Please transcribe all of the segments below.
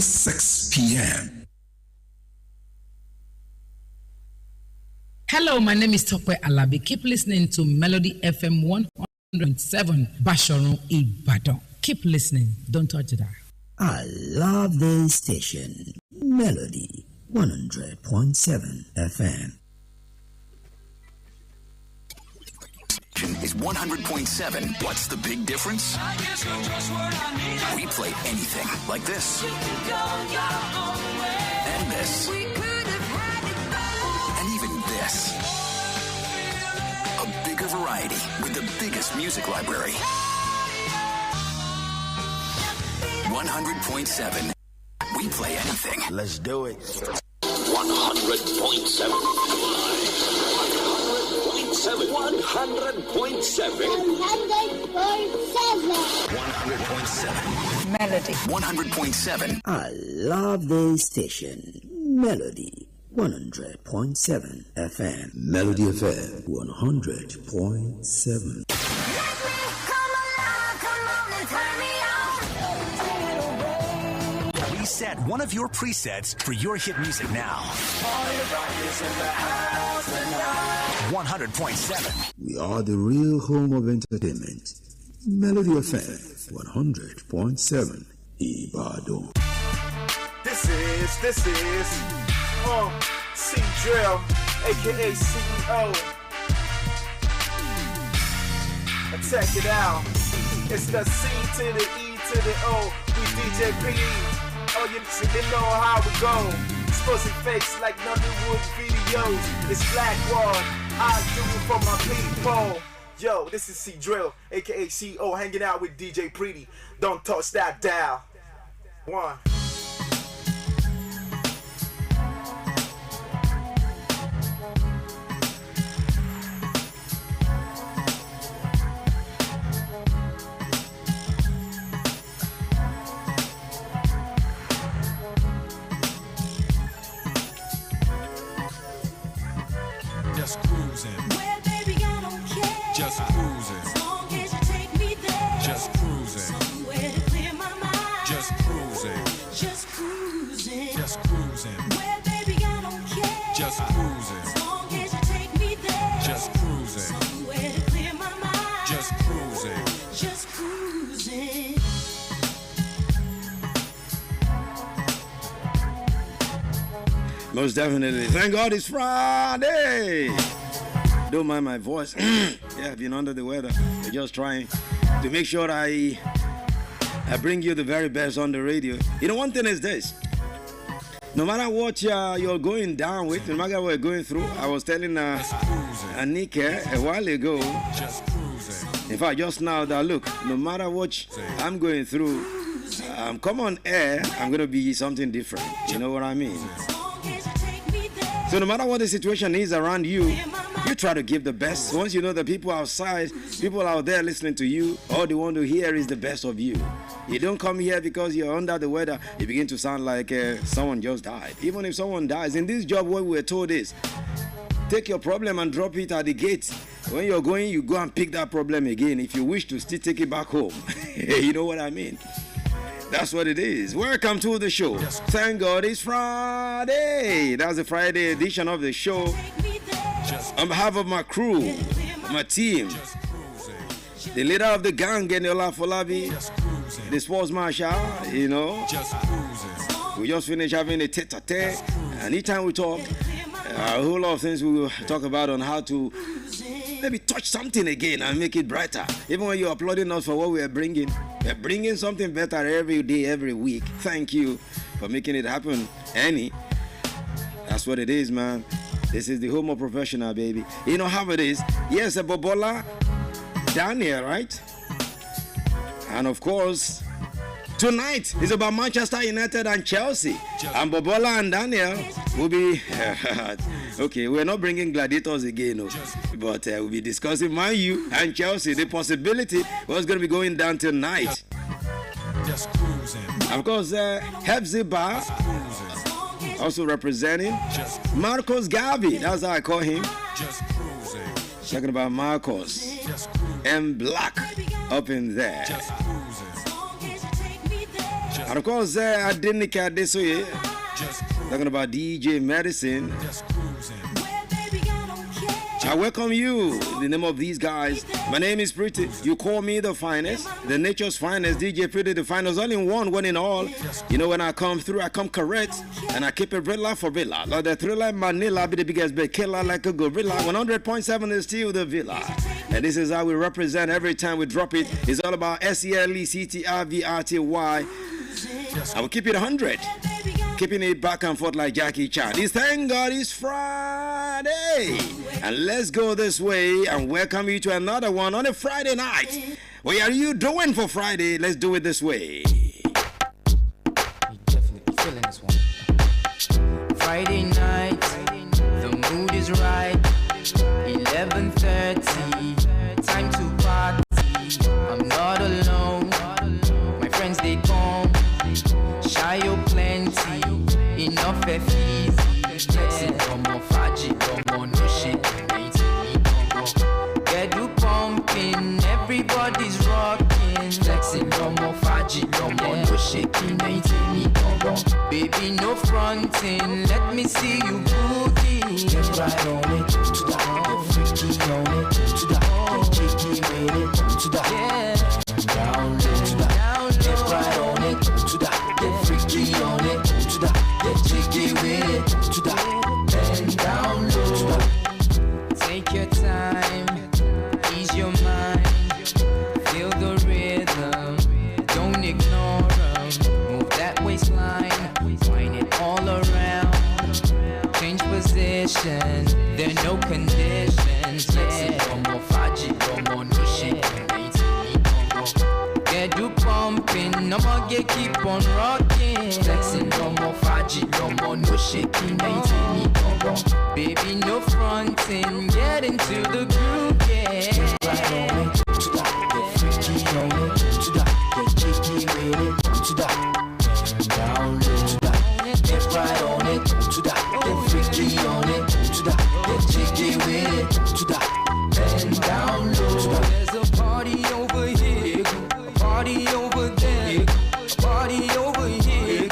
6 p.m. Hello, my name is Tokwe Alabi. Keep listening to Melody FM 100.7 Basharon Ibadan. Keep listening. Don't touch that. I love this station. Melody 100.7 FM. Is 100.7. What's the big difference? We play anything like this. And this. And even this. A bigger variety with the biggest music library. 100.7. We play anything. Let's do it. 100.7. 100.7. 100.7. Melody. 100.7. I love this station. Melody 100.7 FM. Melody FM 100.7. Reset one of your presets for your hit music now. 100.7. We are the real home of entertainment. Melody FM 100.7 Ibadan. This is C-Drill, aka CEO. Check it out. It's the C to the E to the O. We DJ P. Oh, you know how we go. Supposed fakes like Nollywood videos. It's Black Wall. I do it for my people. Yo, this is C-Drill, aka CEO, hanging out with DJ Pretty. Don't touch that dial. One. Just cruising. Well, baby, I don't care. Just cruising. As long as you take me there. Just cruising. Somewhere to clear my mind. Just cruising. Just cruising. Just cruising. Well, baby, I don't care. Just cruising. As long as you take me there. Just cruising. Somewhere to clear my mind. Just cruising. Just cruising. Most definitely. Thank God it's Friday. Don't mind my voice. Yeah, I've been under the weather. I'm just trying to make sure I bring you the very best on the radio. You know, one thing is this. No matter what you're going down with, no matter what you're going through, I was telling Anike a while ago, in fact, just now, that look, no matter what I'm going through, come on air, I'm going to be something different. You know what I mean? So no matter what the situation is around you, you try to give the best. Once you know the people outside, people out there listening to you, all they want to hear is the best of you. You don't come here because you're under the weather. You begin to sound like someone just died. Even if someone dies, in this job what we're told is, take your problem and drop it at the gate. When you're going, you go and pick that problem again. If you wish to still take it back home. You know what I mean? That's what it is. Welcome to the show. Thank God it's Friday. That's the Friday edition of the show. On behalf of my crew, my team, the leader of the gang, Geniola Folabi, the sports marshal, you know. We just finished having a tete-a-tete. Anytime we talk, a whole lot of things we will talk about on how to maybe touch something again and make it brighter. Even when you're applauding us for what we are bringing, we're bringing something better every day, every week. Thank you for making it happen, Annie. That's what it is, man. This is the home of professional, baby. You know how it is. Yes, Bobola, Daniel, right? And of course, tonight is about Manchester United and Chelsea. And Bobola and Daniel will be... Okay, we're not bringing gladiators again, no. But we'll be discussing Man U and Chelsea, the possibility what's going to be going down tonight. Just cruising. Of course, Hepzibah also representing Marcos Gavi. That's how I call him. Just cruising. Talking about Marcos and Black up in there. Just cruising. And of course, I didn't catch this way. Talking about DJ Medicine. I welcome you in the name of these guys. My name is Pretty. You call me the finest, the nature's finest. DJ Pretty, the finest, all in one in all. You know, when I come through, I come correct, and I keep it Brilla for Villa. Like the Thriller Manila, be the biggest big killer like a gorilla. 100.7 is still the Villa. And this is how we represent every time we drop it. It's all about SELECTRVRTY. I will keep it 100. Keeping it back and forth like Jackie Chan. It's thank God it's Friday. And let's go this way and welcome you to another one on a Friday night. What are you doing for Friday? Let's do it this way. You're definitely feeling this one. Friday night, the mood is right. 11:30, time to party. I'm not alone. My friends they come. Shayo plenty, enough FEs. Flexing from more faji, from more no shit. Get you pumping, everybody's rocking. Flexing from more faji, from more no shaking. Baby, no fronting, let me see you booty. Get right on it, to that. Get freaky on it, to that. Get jiggy with it, to that. Yeah. Down low, to that. Get right on it, to that. Get freaky on it, to that. Get jiggy with it, to that. And down low, to that. Take your time, ease your mind. Feel the rhythm, don't ignore them. Move that waistline, wind it all around. Change position, there are no conditions. Yeah, como faji, como no shit. Get you pumping, I'ma get keep on rocking. Flexing, no more faji, no more no shaking. Baby, no fronting, get into the groove, yeah. Right on it, to that, get freaky on it, to that, get jiggy with it, to that. Down low, to that, get right on it, to that, get freaky on it, to that, get jiggy with it, to that. And down low, to that. There's a party over here. Party over there, party over here,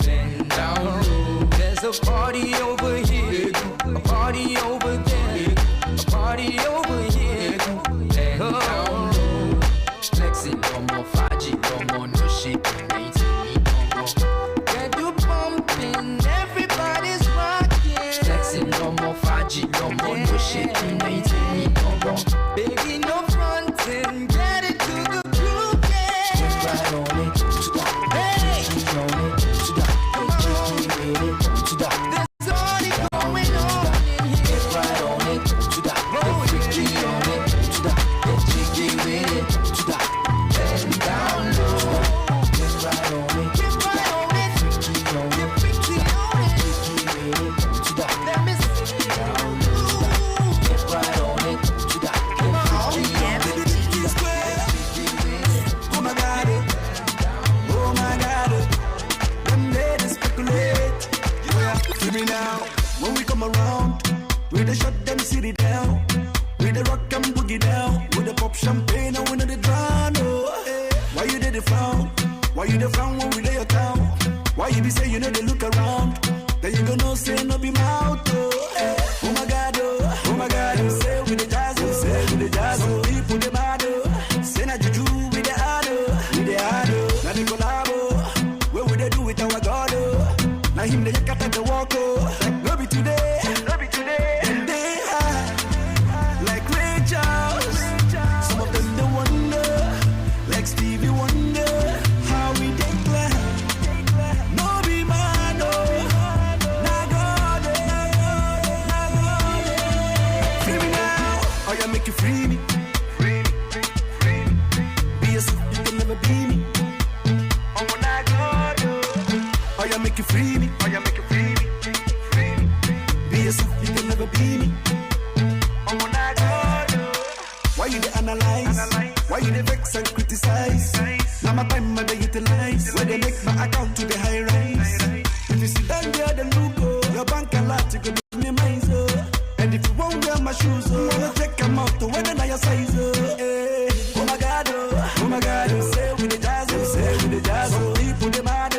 then down low. There's a party over here, a party over there, a party over here, then down low. Flexing, no more faji, no more no shaking, get you pumping, everybody's rocking. Flexing, no more faji, no more no shaking, baby, no fronting, get it to the groove. Right on it, to that. Hey, on it, to that. Come on, to that. There's already going on in here. Get right on it, to that. Get freaky on it, to that. Get jiggy with it, to that. And down low. Get right on it, get right on it. Freaky on it, get freaky on it. Jiggy with it, to that. Let me see it down low. Get right on it, to that. Get freaky on it. Oh my God. Hear me now, when we come around, we the shut them city down, we the rock and boogie down, we the pop champagne and we know the drown. Oh, why you did the frown? Why you the frown when we lay your town? Why you be say you know they look around? Then you gonna say no be mouth. Oh my God, oh my God, you say with the jazz, say with the jazz. Some people they mad, say na juju with the ado, now they collabo, where would they do with our God? Now him they cut at the walk, no be today, and they high, like Ray Charles. Some of them they wonder, like Stevie Wonder, how we declare, no be man, na God, free me now, oh yeah, make you free me, be yourself, you can never be me, oh na God, oh yeah, make you free me. Be yourself, you can never be me. Why you they analyze? Why you they vex and criticize? Now my time I they utilize. Where they make my account to the high rise. If you sit down there, then look, your bank a lot, you could give me mine, so. And if you won't wear my shoes, I'll check them out to whether or your size, oh my God, say with the jazz, say with the jazz. Some people they mad.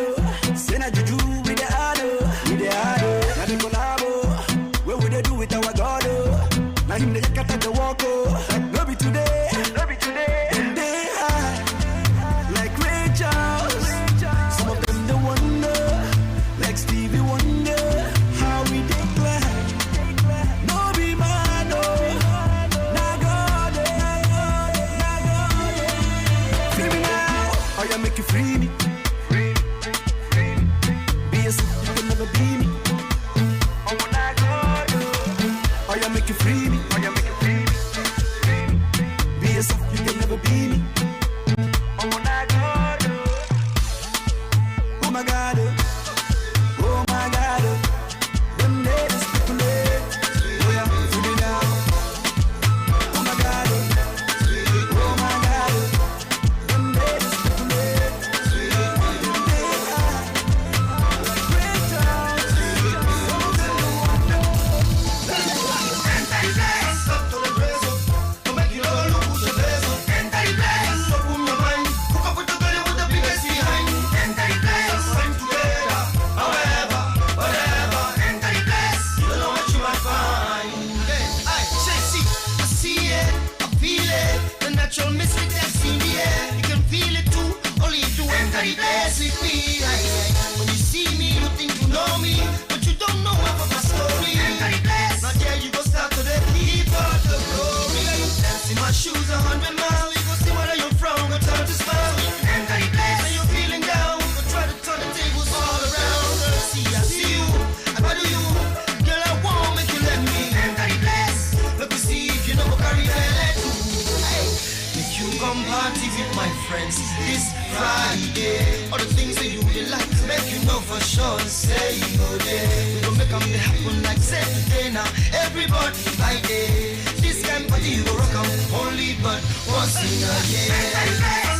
sure, say you go there. We gon' make them happen like say today now. Everybody by day. This kind party you go rock 'em only but once in a year.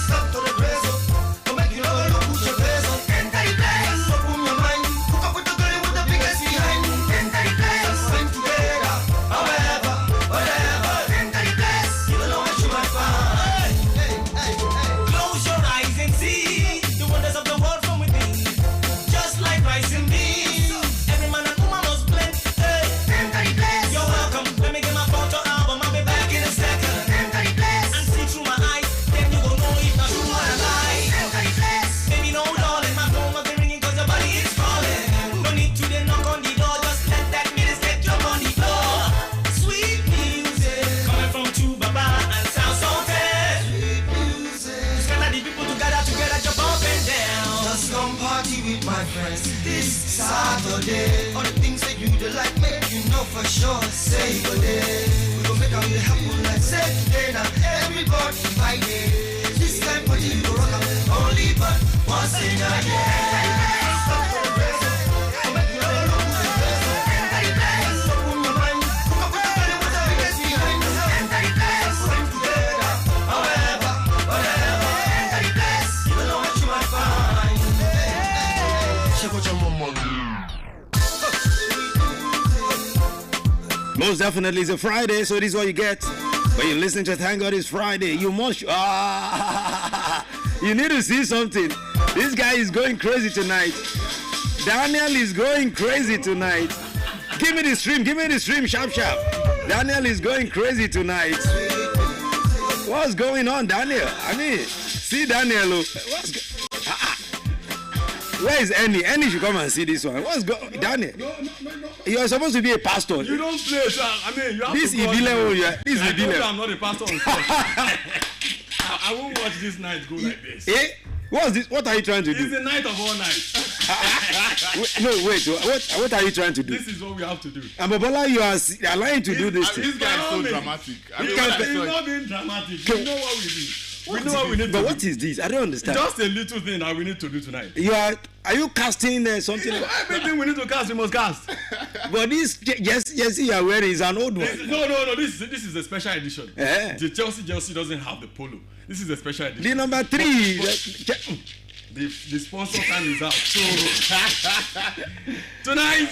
Stop to the preso, go make you know look who's your preso. Enter the place, open your mind. Hook up with the girl with the biggest behind. Enter the place, swing together. However, whatever. Enter the place, you don't know what you might find. Hey. Close your eyes and see the wonders of the world from within. Just like rice and beans, every man and woman must blend. Hey, enter the place. You're welcome. Let me get my photo album. I'll be back in a second. Enter the place and see through my eyes. Then you gon' know if not true or a lie. Enter the place. Baby, no darling, my phone must be ringing 'cause your body is calling. No need to then knock on the door. Just let that minister jump on the floor. Sweet music coming from Tubaba and South Sultan. Sweet music. Just kinda the people together, jump up and down. Just come party with my friends this Saturday. All the things that you do like make you know for sure. Say you go there. We gon' make them happen like say today now. Everybody by day. This time party you go rock 'em only but once in a year. Stop for the rest. Come make you know look who's the best. Enter the place. Open your mind. Hook up with the girl with the biggest behind. Enter the place. Swing together. However, whatever. Enter the place. You don't know what you might find. Check what your mama do. Most definitely, it's a Friday, so this is what you get. When you listen to Thank God It's Friday, you must. You need to see something. This guy is going crazy tonight. Daniel is going crazy tonight. Give me the stream, sharp. Daniel is going crazy tonight. What's going on, Daniel? I mean, see Daniel. Where is Annie? Annie should come and see this one. What's going on? Daniel? No. You are supposed to be a pastor. You don't play, sir. I mean, you have This to go. This I told you Ibile. I'm not a pastor on I won't watch this night go like this. Eh? What's this? What are you trying to It's do? the night of all nights. Wait. What are you trying to do? This is what we have to do. Ambobola, you are allowing to do this This thing. guy is so dramatic. He's not being dramatic. We know what we do. We know what we need to But do. what is this? I don't understand. Just a little thing that we need to do tonight. Are you casting something? Everything we need to cast, we must cast. But this jersey you are wearing is an old one. No. This is a special edition. Eh. The Chelsea jersey doesn't have the polo. This is a special edition. The number 3. The sponsor time is out. So tonight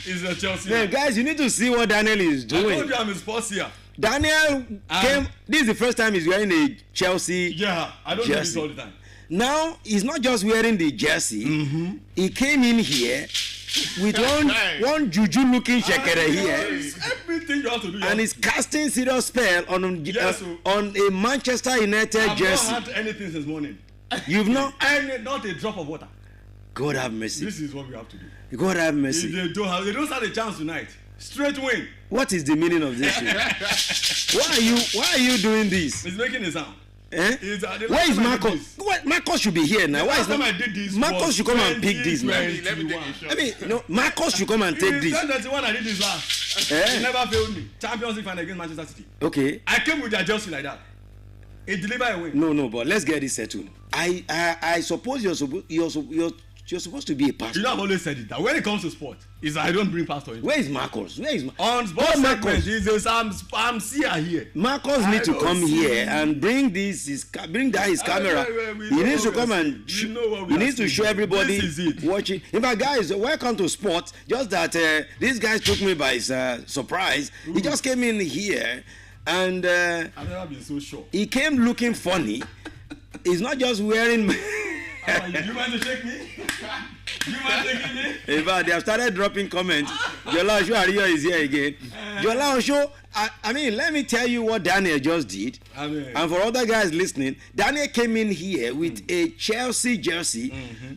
is a Chelsea. Man, guys, you need to see what Daniel is I told doing. you I'm a sports here. Daniel came. This is the first time he's wearing a Chelsea. Yeah, I don't do this jersey. all the time. Now he's not just wearing the jersey. Mm-hmm. He came in here with one juju looking shekere here, Everything you have to do. and he's casting serious spell on a Manchester United I've jersey. not had anything since morning. You've not. Not a drop of water. God have mercy. This is what we have to do. God have If mercy. they don't have a chance tonight. Straight win. What is the meaning of this thing? Why are you doing this? He's making a sound. Eh? Where is Marcus? Marcus should be here now. Why is time I not? did this Marcus should come and pick this now. Let me take a shot. I mean, no, Marcus should come and take In this. 2021 I did this last. Eh? He never failed me. Champions League final against Manchester City. Okay. I came with their jersey like that. It delivered a win. No, but let's get this settled. I suppose you're supposed to be a pastor. You know I've always said it that when it comes to sport, is I don't bring pastor in. Where is Marcus? On sports segment, Jesus, I'm seer here. Marcus I need to don't come see here and bring his camera. we He know needs to what we come are and seeing. We know what we he are needs to seeing. show everybody This is it. watching. In fact, guys, welcome to sport. Just that these guys took me by surprise. He just came in here and I've never been so sure. he came looking funny. He's not just wearing. You mind to take me? You mind taking me? In fact, they have started dropping comments. Jola Osho Ariyo is here again. Jola Osho, I mean, let me tell you what Daniel just did. Amen. And for other guys listening, Daniel came in here with a Chelsea jersey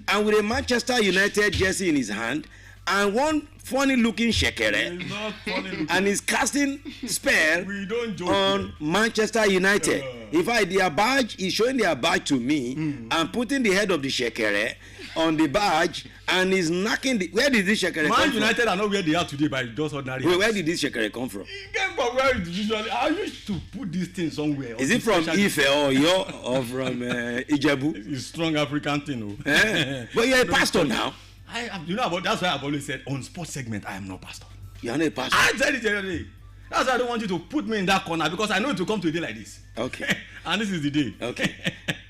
and with a Manchester United jersey in his hand and one funny looking shekere. It's not funny looking. And he's casting spell We don't joke on Manchester United. In fact, their badge is showing their badge to me and putting the head of the shekere on the badge and is knocking the. Where did this shekere come Man from? United are not where they are today by just ordinary. Where did this shekere come from? It came from where it usually. I used to put this thing somewhere. Is it from Ife or from Ijebu? It's strong African thing. Oh. Eh? But you're a pastor now. You know about that's why I've always said on sports segment I am not pastor. You are not a pastor. I said it the other day. That's why I don't want you to put me in that corner because I know it will come to a day like this. Okay. And this is the day. Okay.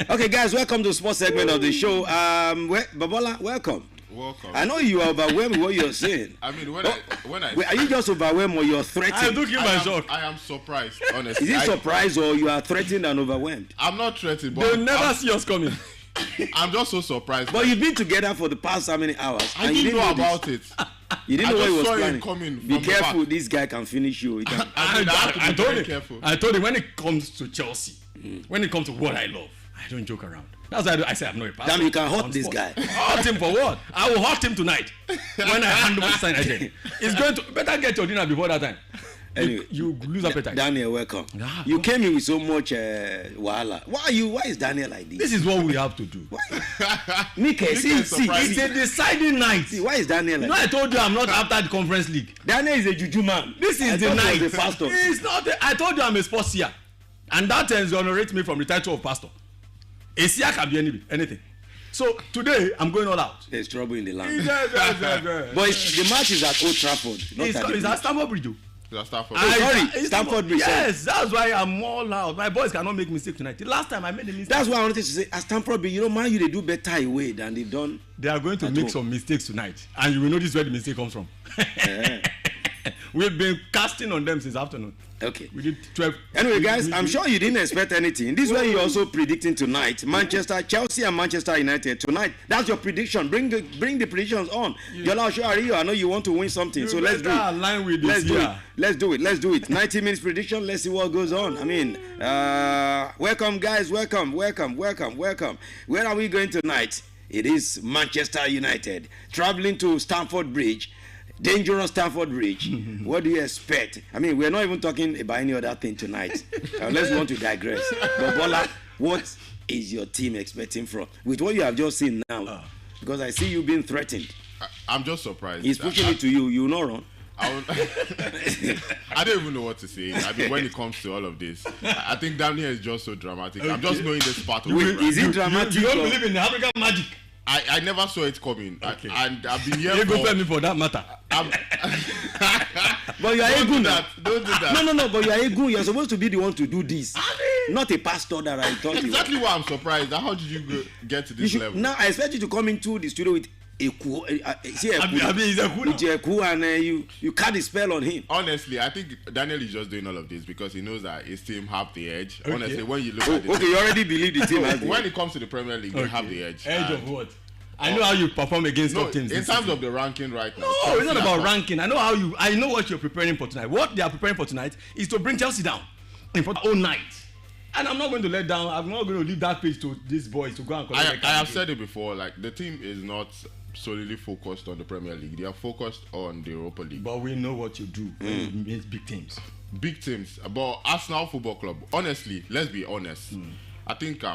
Okay, guys, welcome to the sports segment of the show. Babola, welcome. Welcome. I know you are overwhelmed with what you're saying. I mean, when I wait, are you just overwhelmed or you're threatened? I took you my shock. I am surprised, honestly. Is it surprised or you are threatened and overwhelmed? I'm not threatened, but They'll never see us coming. I'm just so surprised. But you've been together for the past how many hours? I didn't know about it. You didn't know what he was planning. Coming Be careful, this guy can finish you. I told him when it comes to Chelsea, when it comes to what I love, I don't joke around. That's why I say I'm not a pastor. Damn, you can hurt this guy. Hurt him for what? I will hurt him tonight when I hand over the United. He's going to better get your dinner before that time. Anyway, you lose appetite. Daniel, welcome. You came in with so much wahala. Why is Daniel like this? This is what we have to do. Nick, see, it's a deciding night. See, why is Daniel like I told you I'm not after the conference league. Daniel is a juju man. This is the night. The pastor. It's not. I told you I'm a sports seer, and that exonerates me from the title of pastor. A seer can be anything. So today I'm going all out. There's trouble in the land. But the match is at Old Trafford. It's at Stamford Bridge. Stamford Bridge. Yes, that's why I'm all out. My boys cannot make mistake tonight. The last time I made a mistake. That's why I wanted to say at Stamford Bridge, Man U, they do better away than they've done. They are going to make some mistakes tonight, and you will notice where the mistake comes from. We've been casting on them since afternoon. Okay. We did 12. Anyway, guys, I'm sure you didn't expect anything. This is where you're also predicting tonight. Chelsea and Manchester United tonight. That's your prediction. Bring the predictions on. Yola Oshari, I know you want to win something. So let's do it. Let's do it. 90 minutes prediction. Let's see what goes on. I mean, welcome, guys. Welcome. Where are we going tonight? It is Manchester United traveling to Stamford Bridge. Dangerous Stamford Bridge. What do you expect? I mean, we're not even talking about any other thing tonight. Let's want to digress. But Bola, what is your team expecting from with what you have just seen now? Because I see you being threatened. I'm just surprised. He's pushing it to you. You will not run. I don't even know what to say. I mean, when it comes to all of this, I think Daniel is just so dramatic. I'm just knowing this part of it. Is it dramatic? You don't believe in the African magic? I never saw it coming. Okay. And I've been here you go pay me for that matter. But you are a good man. Don't do that. No, but you are a good. You're supposed to be the one to do this. Not a pastor that I thought exactly why I'm surprised. How did you get to this level? Now I expect you to come into the studio with and you cast a spell on him. Honestly, I think Daniel is just doing all of this because he knows that his team have the edge. Okay. Honestly, when you look at it, you already believe the team has the edge. When it comes to the Premier League, they have the edge. Edge of what? I know how you perform against top teams. In terms of the ranking right now. No, it's not about ranking. I know what you're preparing for tonight. What they are preparing for tonight is to bring Chelsea down in for the whole night. And I'm not going to let down. I'm not going to leave that page to these boys to go and collect. I have said it before. Like the team is not solely focused on the Premier League. They are focused on the Europa League. But we know what you do when you meet big teams. Big teams. But Arsenal Football Club, honestly, let's be honest. I think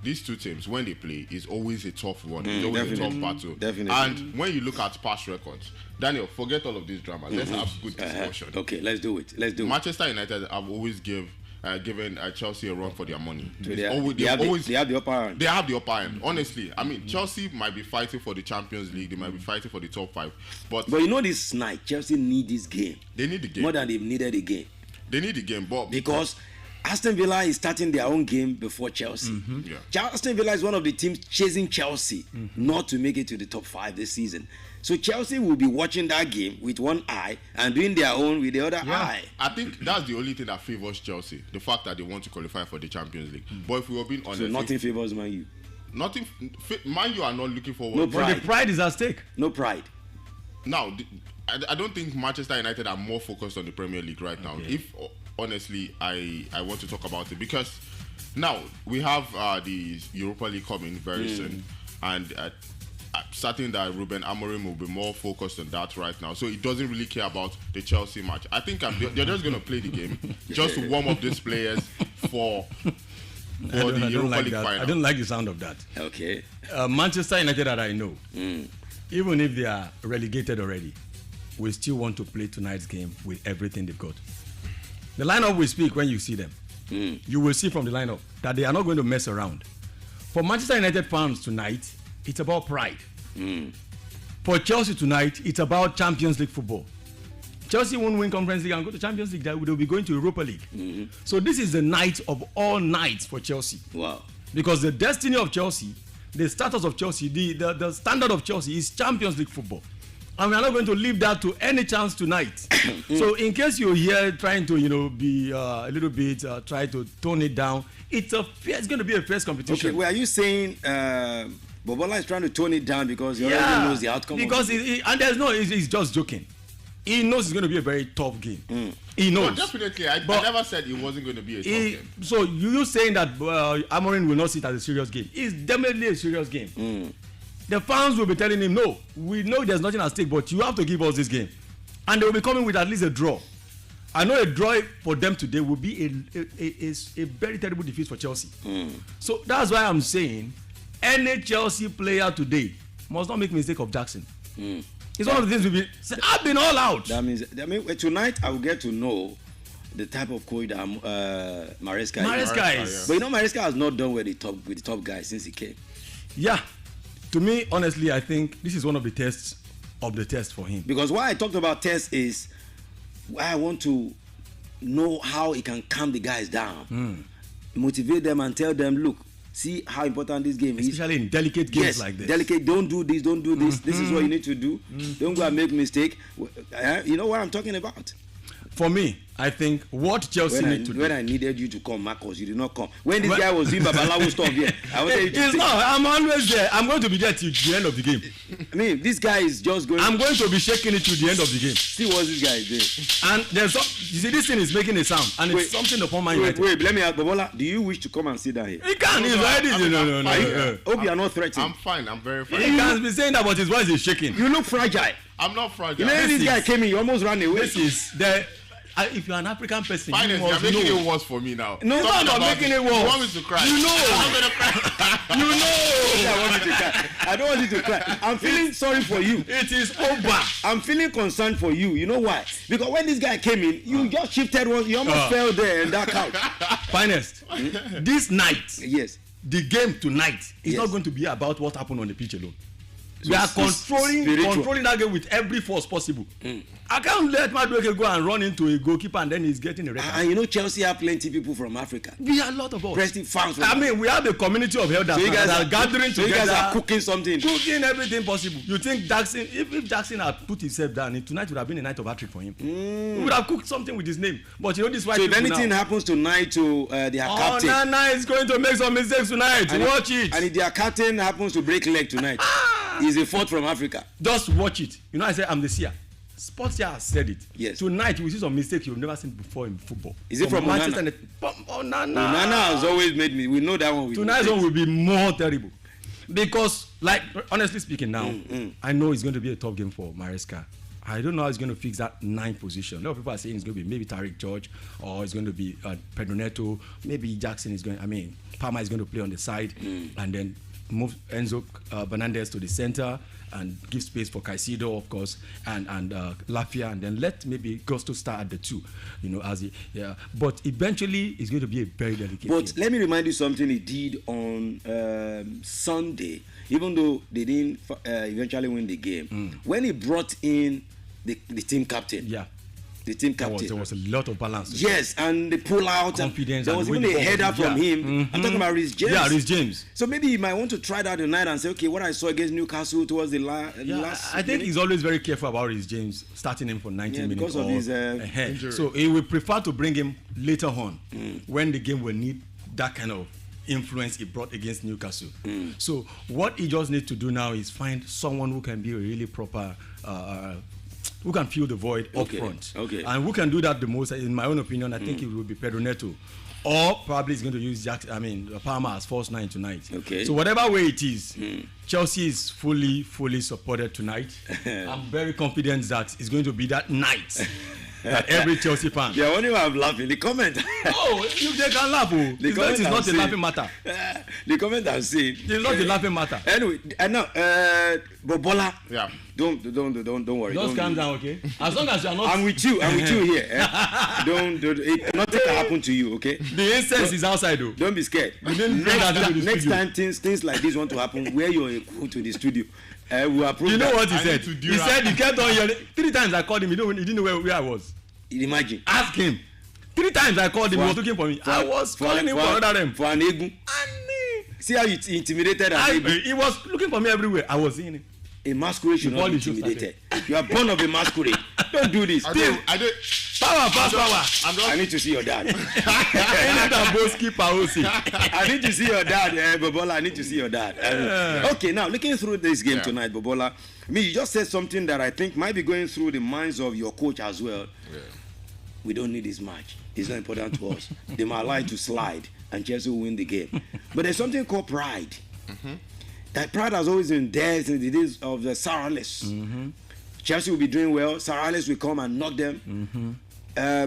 these two teams, when they play, is always a tough one. It's always a tough battle. Definitely. And when you look at past records, Daniel, forget all of this drama. Let's have good discussion. Okay, let's do it. Manchester United have always given Chelsea a run for their money. They have the upper hand. They have the upper hand. Honestly, I mean, Chelsea might be fighting for the Champions League. They might be fighting for the top 5. But you know this night, Chelsea need this game. They need the game. More than they've needed a game. They need the game, but because Aston Villa is starting their own game before Chelsea. Aston Villa is one of the teams chasing Chelsea not to make it to the top 5 this season. So Chelsea will be watching that game with one eye and doing their own with the other eye. I think that's the only thing that favors Chelsea, the fact that they want to qualify for the Champions League. But if we were being honest, so nothing favors Man U. Nothing. Man U are not looking forward. No pride. But the pride is at stake. No pride. Now, I don't think Manchester United are more focused on the Premier League right now. If honestly, I want to talk about it because now we have the Europa League coming very soon, and certain that Ruben Amorim will be more focused on that right now. So he doesn't really care about the Chelsea match. I think they're just going to play the game just to warm up these players for the Europa League final. I don't like the sound of that. Okay. Manchester United that I know, even if they are relegated already, we still want to play tonight's game with everything they've got. The lineup will speak when you see them. You will see from the lineup that they are not going to mess around. For Manchester United fans tonight, it's about pride. For Chelsea tonight, it's about Champions League football. Chelsea won't win Conference League and go to Champions League. They'll be going to Europa League. Mm-hmm. So this is the night of all nights for Chelsea. Wow. Because the destiny of Chelsea, the status of Chelsea, the standard of Chelsea is Champions League football. And we are not going to leave that to any chance tonight. So in case you're here trying to, be a little bit, try to tone it down, it's going to be a fierce competition. Okay, well, are you saying Bobola is trying to tone it down because he already knows the outcome? Because he's just joking. He knows it's going to be a very tough game. He knows. No, definitely. I never said it wasn't going to be a tough game. So you saying that Amorim will not see it as a serious game? It's definitely a serious game. The fans will be telling him, no, we know there's nothing at stake, but you have to give us this game. And they will be coming with at least a draw. I know a draw for them today will be a very terrible defeat for Chelsea. So that's why I'm saying any Chelsea player today must not make mistake of Jackson. It's one of the things I've been all out. That means tonight I will get to know the type of coach that Maresca is. But Maresca has not done with the top guys since he came. Yeah. To me, honestly, I think this is one of the tests for him. Because why I talked about tests is I want to know how he can calm the guys down, motivate them and tell them, look, see how important this game is. Especially in delicate games like this. Delicate, don't do this, don't do this. This is what you need to do. Don't go and make mistake. You know what I'm talking about? For me, I think what Chelsea need to do. When I needed you to come, Marcus, you did not come. When this guy was doing Babalawo stuff here, I wanted you to it's not. I'm always there. I'm going to be there till the end of the game. I mean, this guy is just going. I'm going to be shaking it till the end of the game. See what this guy is doing. And there's you see, this thing is making a sound, and it's something upon my head. Wait, let me ask Bobola. Do you wish to come and sit down here? He can. He's ready. No. Hope you are not threatened. I'm fine. I'm very fine. He can be saying that, but his voice is shaking. You look fragile. I'm not fragile. You know, this guy came in, you almost ran away. This is the. If you're an African person, you're making it worse for me now. No, I'm not making it worse. You want me to cry? You know. I'm gonna cry. You know. I want you to cry. I don't want you to cry. I'm feeling sorry for you. It is over. I'm feeling concerned for you. You know why? Because when this guy came in, you just shifted one. You almost fell there in that couch. Finest. This night. Yes. The game tonight is not going to be about what happened on the pitch alone. So we are controlling that game with every force possible. I can't let Madueke go and run into a goalkeeper and then he's getting a red card. And you know Chelsea have plenty of people from Africa. We have a lot of us. Prestige fans. I mean, we have a community of elders that are gathering together. You guys are cooking something. Cooking everything possible. You think Jackson, if Jackson had put himself down, tonight would have been a night of hat-trick for him. He would have cooked something with his name. But you know this white people. So if anything happens tonight to their captain. Nana is going to make some mistakes tonight. Watch it. And if their captain happens to break leg tonight, he's a fourth from Africa. Just watch it. You know, I said I'm the seer. Sports here has said it. Yes. Tonight we see some mistakes you've never seen before in football. Is it from Manchester? Nana has always made me. We know that one. Tonight's one will be more terrible. Because, like, honestly speaking now, I know it's going to be a tough game for Maresca. I don't know how he's going to fix that 9th position. A lot of people are saying it's going to be maybe Tariq George or it's going to be Pedro Neto. Maybe Jackson is going, Palmer is going to play on the side and then move Enzo Fernandez to the center and give space for Caicedo, of course, and Lafia, and then let maybe Gusto start at the 2, But eventually, it's going to be a very delicate game. Let me remind you something he did on Sunday, even though they didn't eventually win the game. When he brought in the team captain. Yeah. The team captain. There was a lot of balance. Yes, and the pull out. Confidence. There was even a header from him. I'm talking about Reece James. Yeah, Reece James. So maybe he might want to try that tonight and say, okay, what I saw against Newcastle towards the last. I think he's always very careful about Reece James starting him for 90 minutes because of his injury. So he will prefer to bring him later on when the game will need that kind of influence he brought against Newcastle. So what he just needs to do now is find someone who can be a really proper. Who can fill the void up front. And who can do that the most, in my own opinion, I think it will be Pedro Neto. Or probably he's going to use Palmer as false 9 tonight. So whatever way it is, Chelsea is fully supported tonight. I'm very confident that it's going to be that night that every Chelsea fan. Yeah, when you are laughing, the comment. They can laugh. It's not a laughing matter. The comment I'm saying. It's not a laughing matter. Anyway, and now, Bobola. Yeah. Don't worry. Just calm down, okay? As long as you are not. I'm with you here. Nothing can happen to you, okay? The incense is outside, though. Don't be scared. Next time things like this want to happen, wear your coat to the studio. We approve. You know that. what he said? He said he kept on yelling. 3 times I called him. He didn't know where I was. Imagine. Ask him. 3 times I called him. He was looking for me. I was calling him for another them. For an egun. See how you intimidated an egun. He was looking for me everywhere. I was seeing him. A masquerade should not be intimidated. You are born of a masquerade. Don't do this. I did. Power. I need to see your dad. I need to see your dad, Bobola. I need to see your dad. Okay, now looking through this game tonight, Bobola. You just said something that I think might be going through the minds of your coach as well. Yeah. We don't need this match. It's not important to us. They might like to slide and Chelsea will win the game. But there's something called pride. Mm-hmm. That pride has always been there since the days of the Sir Alex. Mm-hmm. Chelsea will be doing well. Sir Alex will come and knock them. Mm-hmm.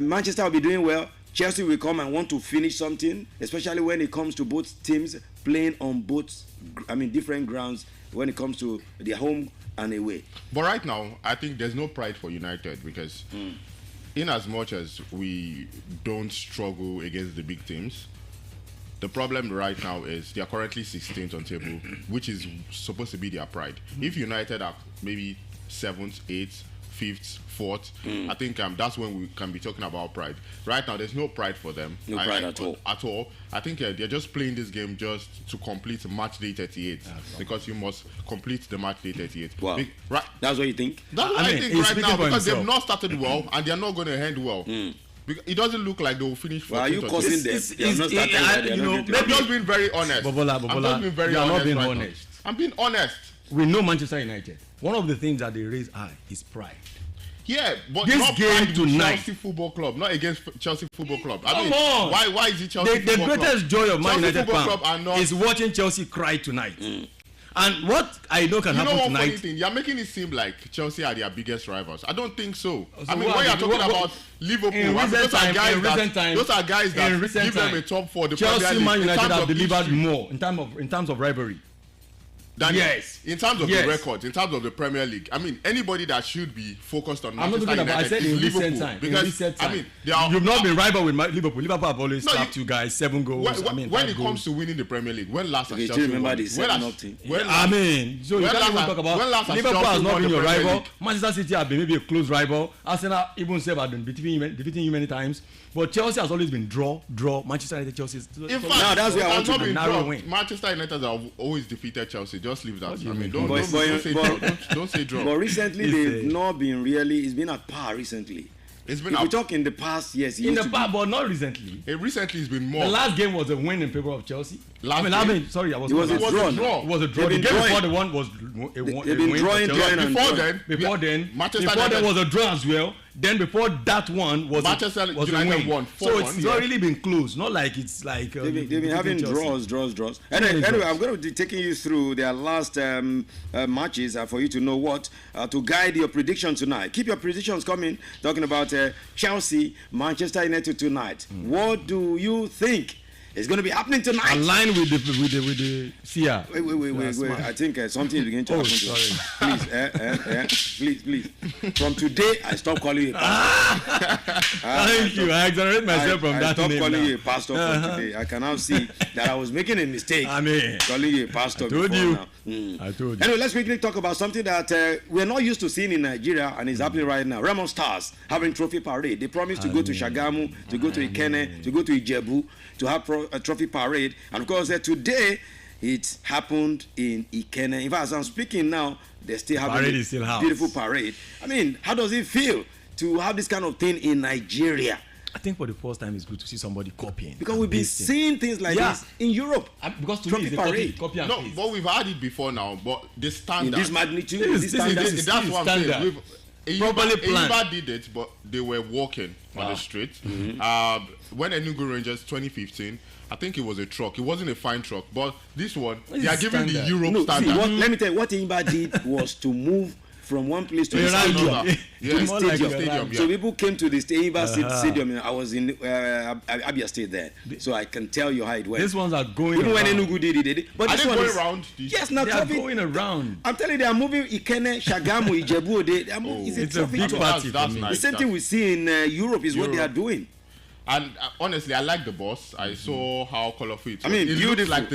Manchester will be doing well. Chelsea will come and want to finish something, especially when it comes to both teams playing on different grounds when it comes to their home and away. But right now, I think there's no pride for United because in as much as we don't struggle against the big teams, the problem right now is they are currently 16th on table, which is supposed to be their pride. If United are maybe 7th, 8th, 5th, 4th, I think that's when we can be talking about pride. Right now, there's no pride for them. No pride at all. At all. I think they're just playing this game just to complete match day 38 because you must complete the match day 38. Wow. That's what you think? That's what I think right now because they've not started well and they're not going to end well. It doesn't look like they will finish. Well, are you causing them? I'm just being very honest. Bobola, I'm just being very honest. Not being right honest. I'm being honest. We know Manchester United. One of the things that they raise high is pride. Yeah, but this not game pride tonight, Chelsea Football Club, not against Chelsea Football Club. Come on. Why is it Chelsea Football Club? The greatest joy of Man United fan is watching Chelsea cry tonight. And what I know can happen tonight. Funny thing, you're making it seem like Chelsea are their biggest rivals. I don't think so. When you're talking about Liverpool, those are guys that give them a top 4. The Chelsea, Man United have delivered more in terms of rivalry. Yes, in terms of the records, in terms of the Premier League, anybody that should be focused on Manchester United I said in Liverpool recent time. because you've not been rival with Liverpool. Liverpool have always slapped you guys 7 goals. When it comes to winning the Premier League, when last has Chelsea remember won? this? So you can't even talk about Liverpool has not been your rival. Manchester City have been maybe a close rival. Arsenal even have been defeating you many times. But Chelsea has always been draw. Manchester United, Chelsea. In fact, now that's where I want to be narrow win. Manchester United have always defeated Chelsea. Just leave that. Don't say draw. But recently they've not been really. It's been at par recently. It's been. If we talk in the past, yes. In the past, but not recently. Recently, it's been more. The last game was a win in favor of Chelsea. It was a draw. It was a draw. The game before the one was a win. Before then, was a draw as well. Then before that one was Manchester United won. So it's not really been close. Not like it's like they've been having draws. Anyway, I'm going to be taking you through their last matches for you to know what to guide your prediction tonight. Keep your predictions coming. Talking about Chelsea, Manchester United tonight. What do you think is going to be happening tonight? Align with the Sia. Wait. I think something is beginning to happen. Please. From today, I stop calling you a pastor. Thank you. I exonerate myself from that name. I stop calling you a pastor from today. I can now see that I was making a mistake. Calling you a pastor. I told you. I told you. Anyway, let's quickly talk about something that we're not used to seeing in Nigeria and is happening right now. Raymond Stars having trophy parade. They promised to go to Shagamu, to go to Ikene, to go to Ijebu, to have a trophy parade. And of course, today it happened in Ikene. In fact, as I'm speaking now, they're still having a beautiful parade. How does it feel to have this kind of thing in Nigeria? I think for the first time it's good to see somebody copying. Because we've been seeing things like this in Europe. Because to me, it's copy and paste. But we've had it before now. But the standard. In this magnitude, that's what I'm saying. Properly planned. Eyimba did it, but they were walking on the street. When Enugu Rangers 2015, I think it was a truck. It wasn't a fine truck, but this one, they are giving the Europe standard. Let me tell you, what Eyimba did was to move from one place to the stadium. So people came to the stadium. I was in Abia State then, so I can tell you how it went. These ones are going even around. when Enugu did it. But are this they one going around? Yes, now they are going around. I'm telling you, they are moving Ikene, Shagamu, Ijebu. It's a big party. The same thing we see in Europe is what they are doing. And honestly, I like the bus. I saw how colorful it was. Beautiful. Like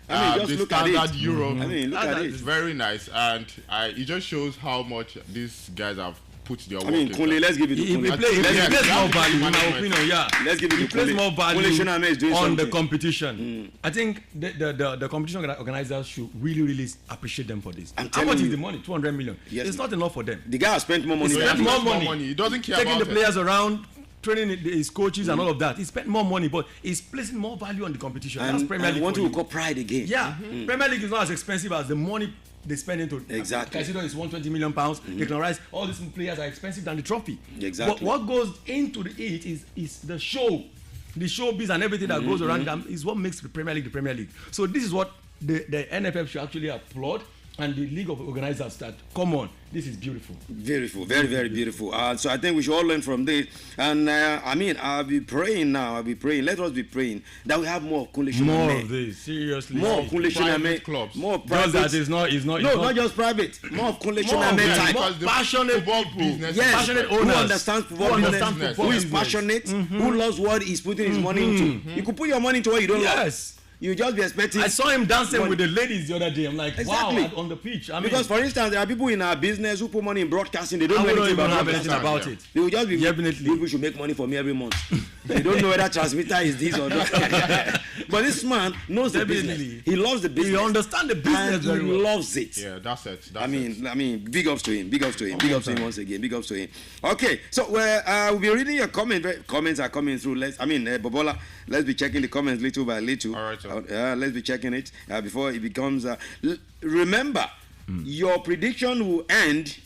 just the look at standard it. Euro. I mean, look at it. It's very nice, and it just shows how much these guys have put their work. I mean, Kunle, let's give it to He Kunle. plays more value, in my opinion. Yeah, Let's give it to he plays Kunle. more Kunle Shoname is doing value on the something. competition. I think the competition organizers should really appreciate them for this. I'm How telling much is you. the money? 200 million. Yes. It's not enough for them. The guy has spent more money. He than spent us. more money. He doesn't care taking about the it. players around, training his coaches and all of that. He spent more money, but he's placing more value on the competition. That's Premier And League. want for to you. call pride again. Yeah, Premier League is not as expensive as the money they spend into. Exactly. Casido is 120 million pounds. Declan Rice, all these players are expensive than the trophy. Exactly. But what goes into it is the show, the showbiz and everything that goes around them is what makes the Premier League the Premier League. So this is what the NFF should actually applaud, and the league of organizers that, come on, this is beautiful. Beautiful, very, very beautiful. So I think we should all learn from this. And I'll be praying now. Let us be praying that we have more Kunle Shoname. More of this, seriously. More Kunle Private Shoname clubs. More Just private. that it's not. Not just private. More of Kunle Shoname yeah, type. because the passionate football people. business Yes, passionate who owners. understands football Who business, understand who is football passionate, who loves what he's putting his money into. You could put your money into what you don't love. Yes. You just be expecting. I saw him dancing money. with the ladies the other day. I'm like, Exactly. wow, on the pitch. I mean, Because, for instance, there are people in our business who put money in broadcasting. They don't I know don't anything even about have broadcasting. anything about Yeah. it. They will just be Definitely. people should make money for me every month. They don't know whether transmitter is this or that. But this man knows the business. Definitely. He loves the business. He understands the business and very he well. loves it. Yeah, that's it. I mean, big ups to him. Big ups to him. Big ups to him once again. Big ups to him. Okay, so we'll be reading your comments. Comments are coming through. Bobola, let's be checking the comments little by little. All right, sir. Let's be checking it before it becomes. Remember, your prediction will end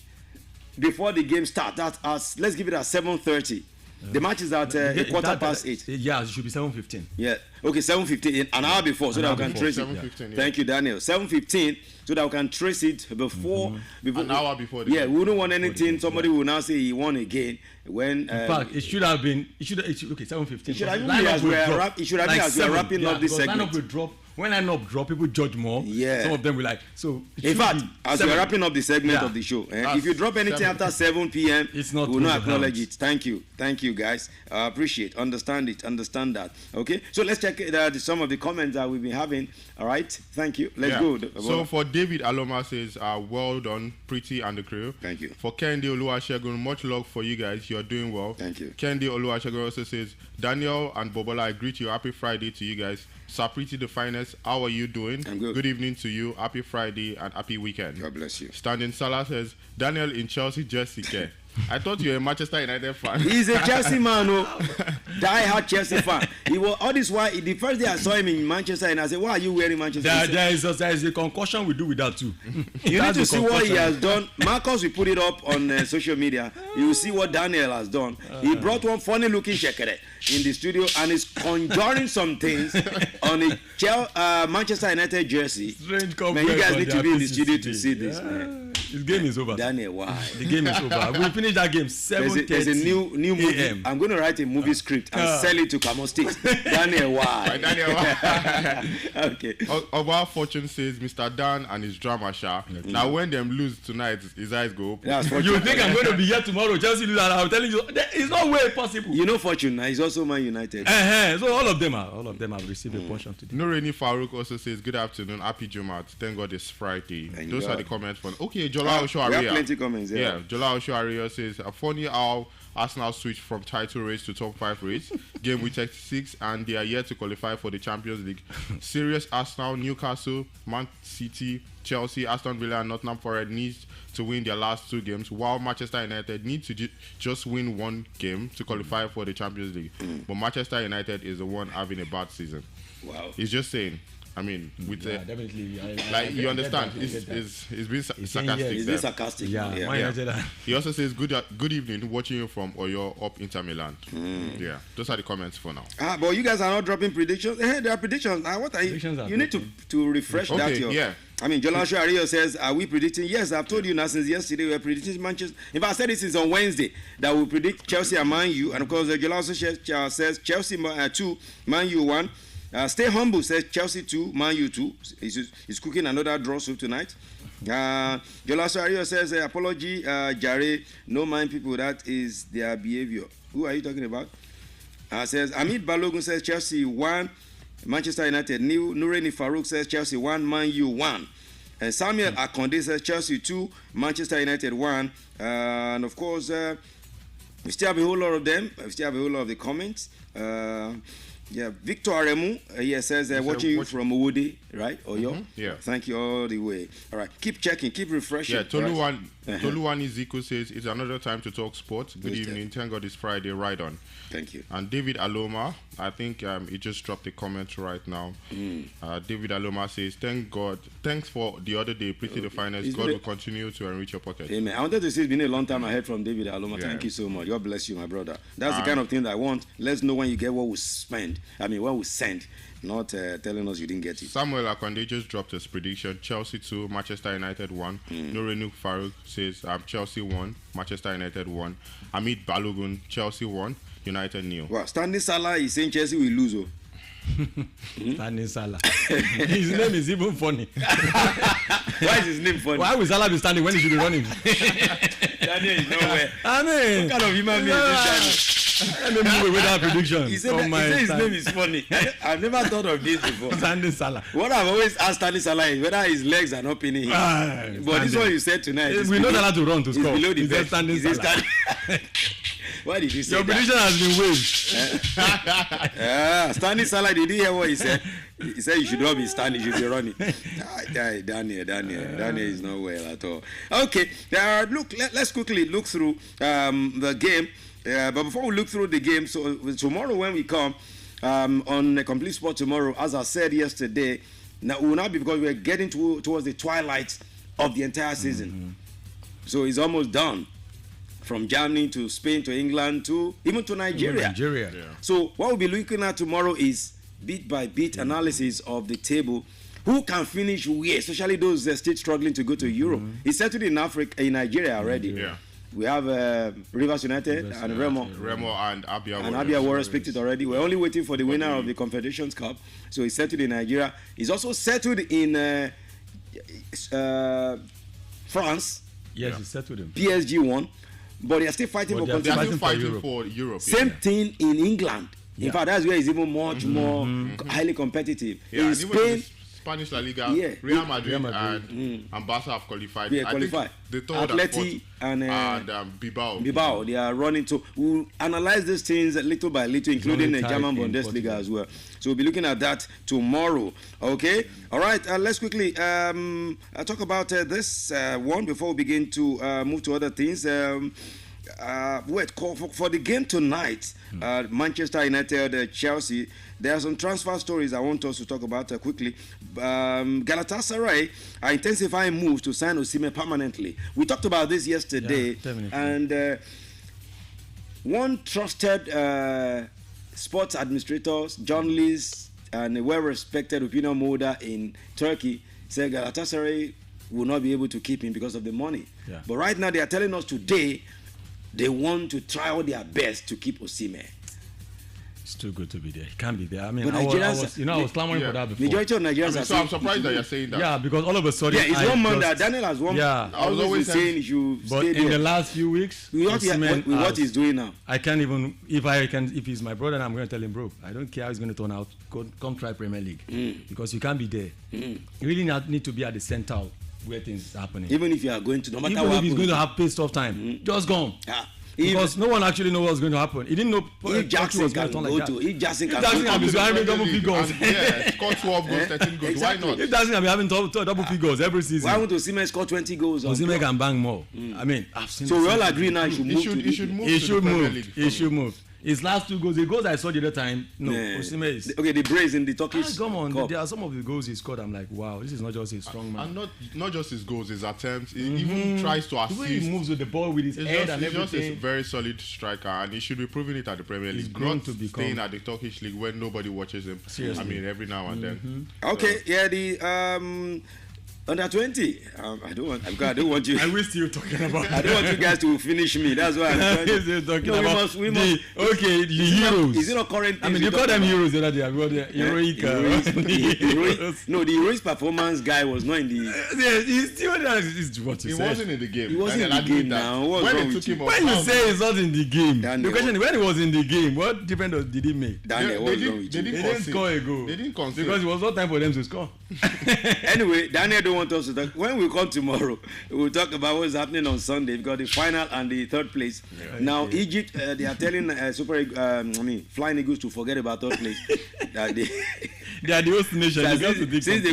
before the game starts. That's let's give it at 7:30. The match is at a quarter past 8. Yeah, it should be 7:15. Yeah. Okay, 7:15, an hour before, so that we can trace it. 7:15, yeah. Thank you, Daniel. 7:15, so that we can trace it before. An hour before the Yeah, game. we don't want anything. Somebody will now say he won again when. In fact, it should have been. Okay, 7:15. It should have been as we are wrapping up this segment. Lineup will drop. When lineup drop, people judge more. Yeah. Some of them will like. So. In fact, as we're wrapping up the segment Yeah. of the show, That's if you drop anything 7. after 7 p.m., It's not we will not going to acknowledge count. it. Thank you, guys. I appreciate, understand that. Okay, so let's check some of the comments that we've been having. All right, thank you. Let's go. So for David Aloma says, well done, Pretty and the crew. Thank you. For Kendi Oluwasegun, much love for you guys. You're doing well. Thank you. Kendi Oluwasegun also says, Daniel and Bobola, I greet you. Happy Friday to you guys. Sir Pretty the finest, how are you doing? I'm good. Good evening to you. Happy Friday and happy weekend. God bless you. Standing Salah says, Daniel in Chelsea jersey care. I thought you were a Manchester United fan. He's a Chelsea man, die-hard Chelsea fan. He was all this while. The first day I saw him in Manchester, and I said, "Why are you wearing Manchester?" There is a concussion we do with that too. You need to see what he has done. Marcus will put it up on social media. You will see what Daniel has done. He brought one funny-looking shekere in the studio and is conjuring some things on a Manchester United jersey. Strange Man, you guys need to be in the studio to see this, Yeah. man. His game is over. Daniel, why? The game is over. We finished that game 7:30 There's a new movie. AM. I'm going to write a movie script and sell it to Kamo State. Daniel, why? Daniel, Okay. Our Fortune says, Mr. Dan and his drama sha. Now when them lose tonight, his eyes go open. That's You Fortune. think I'm going to be here tomorrow? Chelsea lose, and I'm telling you, it's no way possible. You know Fortune, he's also Man United. So all of them have received a portion today. Nureni Farouk also says, good afternoon, happy Jumat. Thank God it's Friday. Thank Those God. are the comments from. Okay, Jola We have Oshoaria. plenty comments. Yeah, Jola Oshoaria says, funny how Arsenal switched from title race to top 5 race. Game week 36, and they are yet to qualify for the Champions League. Serious Arsenal, Newcastle, Man City, Chelsea, Aston Villa, and Nottingham Forest needs to win their last 2 games, while Manchester United need to just win 1 game to qualify for the Champions League. But Manchester United is the one having a bad season. Wow. He's just saying. I mean, with Definitely. you understand, it's been sarcastic. Is there. this sarcastic? Yeah. Man United. He also says, good evening, watching you from Oyo up Inter Milan. Yeah, those are the comments for now. But you guys are not dropping predictions. There are predictions. What are you? Predictions are You need to refresh that. Okay, yeah. I mean, Jolasho Ario says, are we predicting? Yes, I've told you now since yesterday we are predicting Manchester. In fact, I said this is on Wednesday that we predict Chelsea and Man U. And of course, Jolasho says Chelsea 2, Man U 1. Stay Humble says Chelsea 2, Man U 2. He's cooking another draw soup tonight. Jolasho Ario says, apology, Jare, no mind people, that is their behavior. Who are you talking about? Says Amit Balogun says Chelsea 1, Manchester United new. Nureni Farouk says Chelsea 1, Man U 1. And Samuel Akonde says Chelsea 2, Manchester United 1. And of course, we still have a whole lot of them. We still have a whole lot of the comments. Victor Aremu here says watching you from Owode, right? Oyo? Yeah. Thank you all the way. All right. Keep checking, keep refreshing. Yeah, Toluwani Zico says it's another time to talk sports. Good evening. Thank God it's Friday. Right on. Thank you. And David Aloma, I think he just dropped a comment right now. David Aloma says, thank God. Thanks for the other day. Pretty the finest. God will continue to enrich your pocket. Amen. I wanted to say it's been a long time I heard from David Aloma. Yeah. Thank you so much. God bless you, my brother. That's the kind of thing that I want. Let's know when you get what we spend. What we send. Not telling us you didn't get it. Samuel Akonde just dropped his prediction. Chelsea 2, Manchester United 1. Nurenu Farouk says Chelsea 1, Manchester United 1. Amit Balogun, Chelsea 1, United 0. Well, Stanley Salah is saying Chelsea will lose. Stanley Salah. His name is even funny. Why is his name funny? Why will Salah be standing when he should be running? Daniel is nowhere. I mean, what kind of human being is this? Let me move away with that prediction. He said his name is funny. I've never thought of this before. Stanley Salah. What I've always asked Stanley Salah is whether his legs are not pinning him. But this one you said tonight. We know that to run to score. Below the best. Standing Salah. Why did you say your prediction has been waived? Stanley Salah, did you hear what he said? He said you should not be standing, you should be running. Daniel is not well at all. Okay, look, let's quickly look through the game. But before we look through the game, so tomorrow when we come on a Complete Sport tomorrow, as I said yesterday, now will not be because we're getting towards the twilight of the entire season. So it's almost done. From Germany to Spain to England to even to Nigeria. Yeah. So what we'll be looking at tomorrow is bit by bit analysis of the table. Who can finish where, especially those still struggling to go to Europe. It's settled in Nigeria already. Yeah. We have Rivers United and Remo and Abia. And Abia Warriors picked it already. We're only waiting for the winner of the Confederations Cup. So it's settled in Nigeria. It's also settled in France. Yes, it's settled in PSG won. But they are still fighting for continental. Fighting for Europe. Same thing in England. In fact, that's where it's even much more highly competitive. In Spain, Spanish La Liga, Real Madrid and Barca have qualified. Yeah, qualified. The third Atleti and Bilbao. Bilbao, they are running. So we'll analyze these things little by little, including the German Bundesliga as well. So we'll be looking at that tomorrow. Okay? All right, let's quickly talk about this one before we begin to move to other things. For the game tonight, Manchester United, Chelsea, there are some transfer stories I want us to talk about quickly. Galatasaray are intensifying moves to sign Osimhen permanently. We talked about this yesterday, and one trusted sports administrator, journalist, and a well-respected opinion holder in Turkey said Galatasaray will not be able to keep him because of the money. Yeah. But right now, they are telling us today they want to try all their best to keep Osimhen. It's too good to be there. He can't be there. I mean, but I was clamoring for that before. Majority of Nigerians so I'm surprised that you're saying that. Yeah, because all of a sudden... Yeah, it's 1 month that Daniel has won. Yeah. I was always saying you should but stay in there. the last few weeks... what he's doing now. I can't even... If he's my brother, I'm going to tell him, bro, I don't care how he's going to turn out. Come try Premier League. Because you can't be there. You really need to be at the center where things are happening. Even if you are going to... No matter even what if he's going to have pissed off time, just gone. Yeah. Because no one actually knows what's going to happen. He didn't know if Jackson was can going to go turn to. If Jackson can go to. If having double figures. Yeah, score 12 goals, 13 goals. Exactly. Why not? If Jackson can be having double figures every season. Why won't Osimhen score 20 goals? Osimhen can bang more. I mean, I've seen. So we all agree now he should move. He should move. He should move. His last 2 goals, the goals I saw the other time, Osimhen is... Okay, the brace in the Turkish come on, Cup. there are some of the goals he scored, I'm like, wow, this is not just a strong man. And not just his goals, his attempts. He even tries to assist. The way he moves with the ball with his head and everything. He's just a very solid striker, and he should be proving it at the Premier League. He's going to become... staying at the Turkish League when nobody watches him. Seriously. I mean, every now and then. Okay, the Under 20. I don't want you. I wish you talking about. I don't want you guys to finish me. That's why I'm trying to. talking No, about we must. Okay, the heroes. Is it not current? I mean, you call them heroes the other day. I've got the heroic. No, the heroic performance guy was not in the. Yes, he's still there. Is what you He said. wasn't in the game. He wasn't And in the then I game did that. now. What's When wrong they with took him you? off, When you say he's not in the game, Daniel, the question is when he was in the game, what difference did he make? Daniel, what's wrong with they you? They didn't didn't concede. score a goal. They didn't concede. Because it was not time for them to score. Anyway, Daniel don't want us to talk. When we come tomorrow, we'll talk about what's happening on Sunday. We've got the final and the third place. Now, Egypt, they are telling Flying Eagles to forget about third place. That They are the host nation. since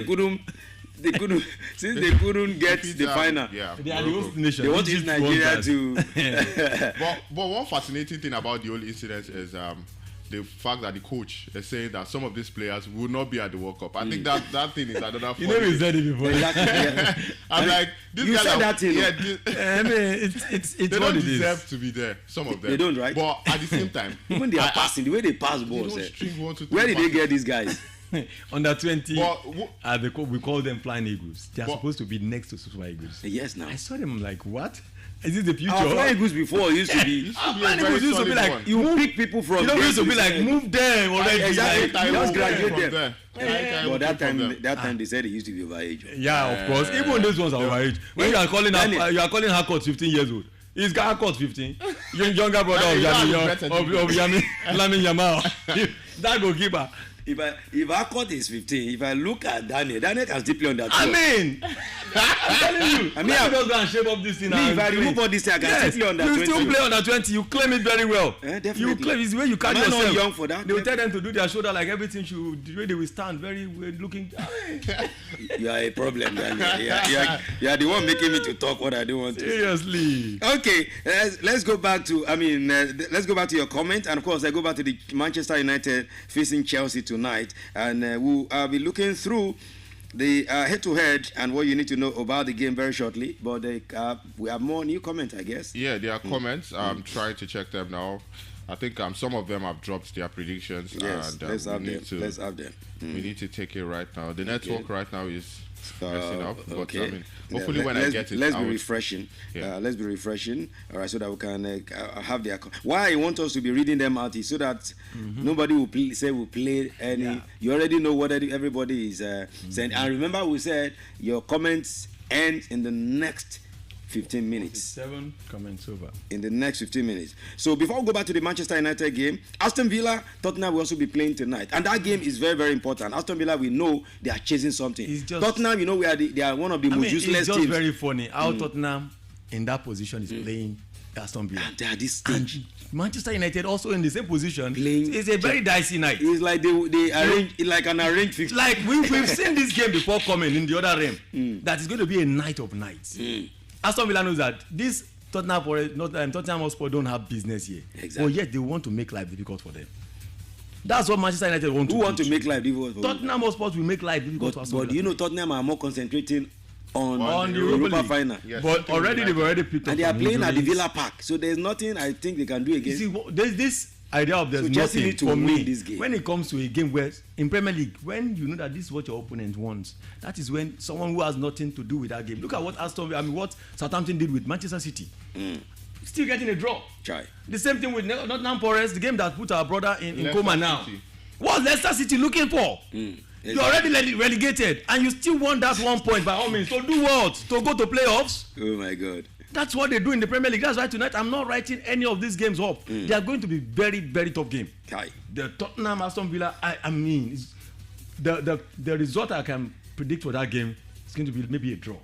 they couldn't get the final. Yeah. They are the host nation. They want to use Egypt Nigeria won to. But one fascinating thing about the whole incident is the fact that the coach is saying that some of these players will not be at the World Cup. I think that thing is another. You know we said it before. Exactly, yeah. I'm like, this You guy said that thing, Yeah, I mean, it's they what don't it deserve is. to be there. Some of them. They don't, right? But at the same time, When they are passing, the way they pass they balls, don't string 1, 2, 3 where did they passes. get these guys? Under 20, But we call them Flying Eagles. They are But- supposed to be next to Super Eagles. Yes, now. I saw them like, what? Is this the future? Our Flying Eagles before used to be. Our be a Flying very Eagles used to be solid like, one. You pick people from. you know, we used to be like, games move them already. Exactly. Like, Just graduate from them. there. But that time they said it used to be overage. yeah, of course. Even those ones are overage. When you are calling Harcourt 15 years old. Is Harcourt 15? Younger brother of Lamin Yamal. That goalkeeper. If Harcourt is 15, if I look at Daniel can still play on that. I mean, I'm telling you. Let me just go and shape up this thing. If I remove all this thing, I can still play on that. You still play on that 20. You claim it very well. Definitely. You claim it's the way you carry Am I not yourself. young for that? They will tell them to do their shoulder like everything should. The way they will stand, very well looking. You are a problem, Daniel. You are the one making me to talk what I don't want to. Seriously. Okay, let's go back to. Let's go back to your comment, and of course, I go back to the Manchester United facing Chelsea tonight, and we'll be looking through the head-to-head and what you need to know about the game very shortly. But we have more new comments, I guess. Yeah, there are comments. I'm trying to check them now. I think some of them have dropped their predictions. Yes, and, let's have them. We need to take it right now. The network right now is messing up. But okay. I mean, hopefully when I get it, let's I be will- refreshing. Yeah. Let's be refreshing. All right, so that we can have their. Why I want us to be reading them out is so that nobody will say we play any. Yeah. You already know what everybody is saying. And remember, we said your comments end in the next 15 minutes. 7 comments over. In the next 15 minutes. So before we go back to the Manchester United game, Aston Villa, Tottenham will also be playing tonight. And that game is very, very important. Aston Villa, we know they are chasing something. It's just- Tottenham, you know, they are one of the most useless it's just teams. very funny how Tottenham in that position is playing Aston Villa. And they are this stage. And Manchester United also in the same position. Playing- It's a very dicey night. It's like they arrange it like an arranged fixture. Like we've seen this game before coming in the other realm. That is going to be a night of nights. Aston Villa knows that this Tottenham Hotspur don't have business here. Exactly. But yet they want to make life difficult for them. That's what Manchester United want to do. Who want to make life difficult for Tottenham Hotspur will make life difficult for Aston But Villa. you know, Tottenham are more concentrating on the the Europa Europa League. final. Yes, But something already like they've that. already picked up And they are some playing at the injuries. Villa Park. So there's nothing I think they can do You against. see, there's this idea of there's So Chelsea nothing need to for win me this game. when it comes to a game where in Premier League, when you know that this is what your opponent wants, that is when someone who has nothing to do with that game. Look at what what Southampton did with Manchester City. Still getting a draw. Try. The same thing with Nottingham Forest, the game that put our brother in Leicester coma now. City. What's Leicester City looking for? You're already relegated and you still want that 1 point by all means. So do what? To go to playoffs? Oh my God. That's what they do in the Premier League. That's why tonight I'm not writing any of these games up. They are going to be very, very tough game. Kai. The Tottenham Aston Villa, I mean, the result I can predict for that game is going to be maybe a draw.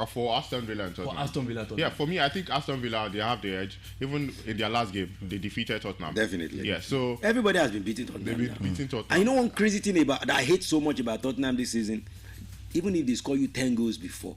For Aston Villa and For Tottenham. Aston Villa, Tottenham. Yeah, for me, I think Aston Villa, they have the edge. Even in their last game, they defeated Tottenham. Definitely. Yeah, so Everybody has been beating they've Tottenham. been now. beating Tottenham. And you know one crazy thing that I hate so much about Tottenham this season? Even if they score you 10 goals before,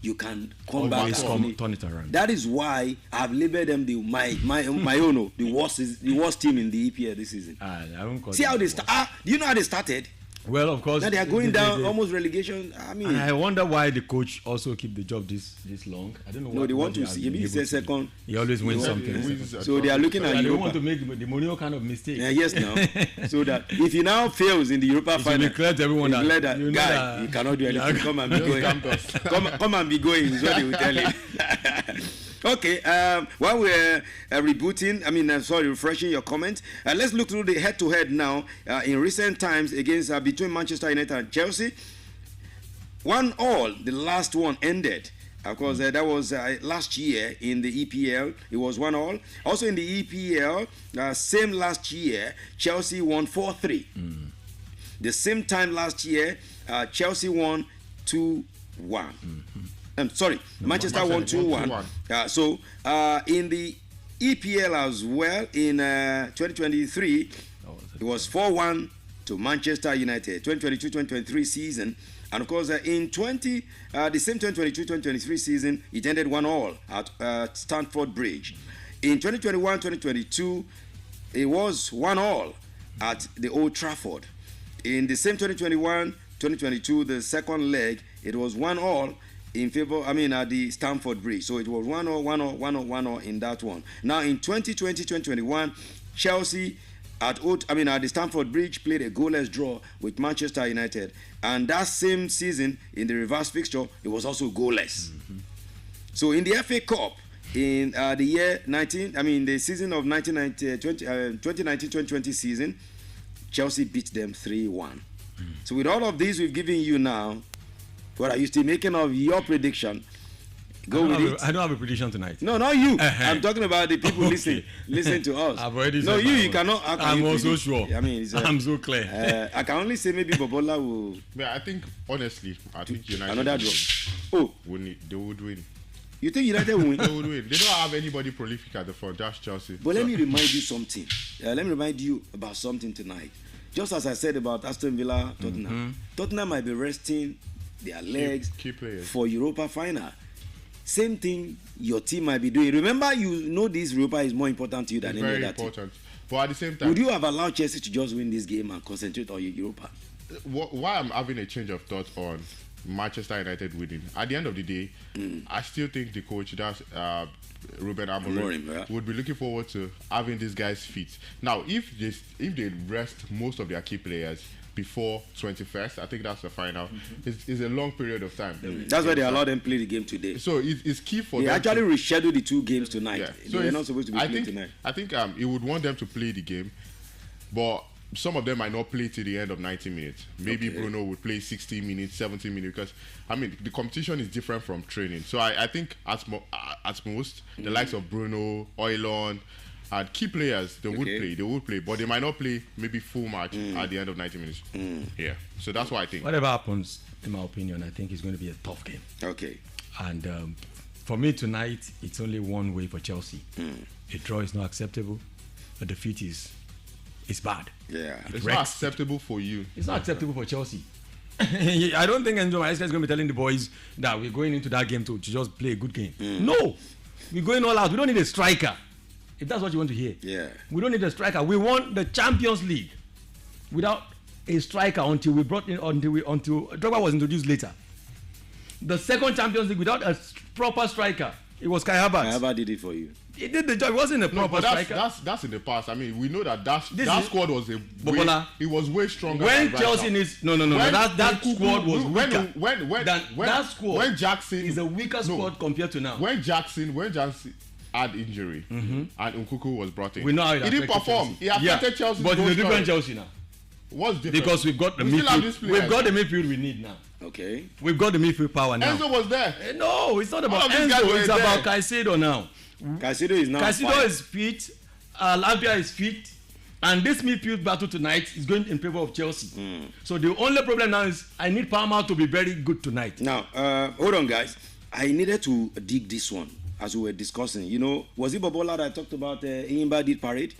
you can come back Always and turn it around. That is why I've labeled them my own the worst team in the EPL this season. I won't call See them how they the start. Do you know how they started? Well, of course. Now they are going down almost relegation. I mean, I wonder why the coach also keep the job this long. I don't know. No, they want to see. If he says second, he always wins something. So they are looking at. They Europa. don't want to make the Mourinho kind of mistake. Yes, now. So that if he now fails in the Europa final, be clear to everyone that guy, he cannot do anything. Come and be going. Come and be going is what they will tell him. Okay, while we're refreshing your comment, let's look through the head-to-head now. In recent times against between Manchester United and Chelsea, 1-1, the last one ended. Of course, that was last year in the EPL. It was 1-1. Also in the EPL, same last year, Chelsea won 4-3. The same time last year, Chelsea won 2-1. Manchester won 2-1. So in the EPL as well, in 2023, it was 4-1 to Manchester United, 2022-2023 season. And of course, in the same 2022-2023 season, it ended 1-1 at Stamford Bridge. In 2021-2022, it was 1-1 at the Old Trafford. In the same 2021-2022, the second leg, it was 1-1 in favor, at the Stamford Bridge. So it was 1-0 in that one. Now in 2020-2021, Chelsea at the Stamford Bridge played a goalless draw with Manchester United. And that same season, in the reverse fixture, it was also goalless. So in the FA Cup, in the year the season of 2019-2020 season, Chelsea beat them 3-1. So with all of these we've given you now, what are you still making of your prediction? Go with it. I don't have a prediction tonight. No, not you. I'm talking about the people listening to us. I've already said you cannot. I'm also sure. I'm so clear. I can only say maybe Bobola will. Yeah, I think United. Another draw. They would win. You think United will win? They would win. They don't have anybody prolific at the front. That's Chelsea. But let me remind you something. Let me remind you about something tonight. Just as I said about Aston Villa, Tottenham. Tottenham might be resting their legs key players for Europa final. Same thing your team might be doing. Remember, this Europa is more important to you than any other important. But at the same time, would you have allowed Chelsea to just win this game and concentrate on Europa? Why I'm having a change of thought on Manchester United winning, at the end of the day, I still think the coach, that's Ruben Amorim, would be looking forward to having these guys fit. Now, if they rest most of their key players before 21st, I think that's the final. It's a long period of time. That's why they allowed them play the game today. So it's key for them. They actually rescheduled the 2 games tonight. Yeah. So they're not supposed to be playing tonight. I think he would want them to play the game, but some of them might not play till the end of 90 minutes. Maybe Bruno would play 60 minutes, 70 minutes, because the competition is different from training. So I think at most the likes of Bruno, Højlund, and key players, they would play, but they might not play maybe full match at the end of 90 minutes. Yeah, so that's what I think. Whatever happens, in my opinion, I think it's going to be a tough game. Okay. And for me tonight, it's only one way for Chelsea. A draw is not acceptable. A defeat is bad. Yeah. It's not acceptable for you. It's not acceptable for Chelsea. I don't think Enzo Maresca is going to be telling the boys that we're going into that game to just play a good game. No, we're going all out. We don't need a striker. If that's what you want to hear. Yeah. We don't need a striker. We won the Champions League without a striker until Drogba was introduced later. The second Champions League without a proper striker. It was Kai Havertz. Kai Havertz did it for you. He did the job. It wasn't a proper striker. That's in the past. We know that squad was it was way stronger. When Chelsea needs that squad was weaker. That squad when Jackson is a weaker squad compared to now. When Jackson had injury and Nkunku was brought in. We know how he didn't perform. He affected Chelsea. But it's a different Chelsea now. What's different? Because we've got the midfield. We've got the midfield we need now. Okay. We've got the midfield power now. Enzo was there. No, it's not about Enzo. It's about Caicedo now. Caicedo is now. Caicedo is fit. Lampia is fit. And this midfield battle tonight is going in favor of Chelsea. So the only problem now is I need Palmer to be very good tonight. Now, hold on, guys. I needed to dig this one as we were discussing. Was it Bobola that I talked about Iyimba did parade?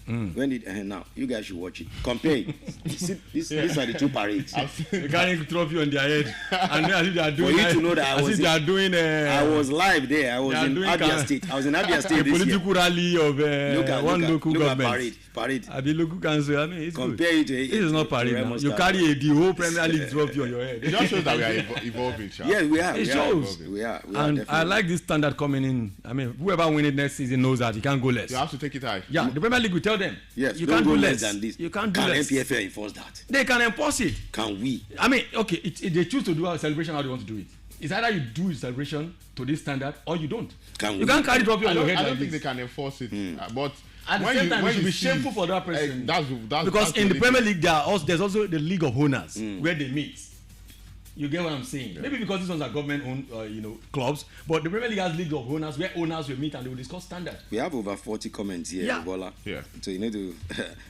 When did now you guys should watch it. Compare it. These are the two parades. They carrying trophy on their head, and as if they are doing. For you to know that I was live there. I was in Abia State. I was in Abia State a this political year. rally of one local government. Parade. I be local council. I mean, it's compare good. It to this is not parade. Now. You carry the whole Premier League trophy on your head. It just shows that we are evolving. Yes, we are. It shows. We are. And I like this standard coming in. I mean, whoever wins it next season knows that you can't go less. You have to take it high. Yeah, the Premier League will tell them. Yes, you can't go do less than this. You can't do less. Can NPFL enforce that? They can enforce it. Can we? I mean, okay, they choose to do a celebration how they want to do it. It's either you do a celebration to this standard or you don't. You can't carry trophy on your head. I don't think they can enforce it. But at the same time, it should be shameful for that person. That's because in the Premier League, there's also the League of Owners where they meet. You get what I'm saying? Yeah. Maybe because these ones are government-owned, clubs, but the Premier League has League of Owners where owners will meet and they will discuss standard. We have over 40 comments here, Bola. Yeah. So you need to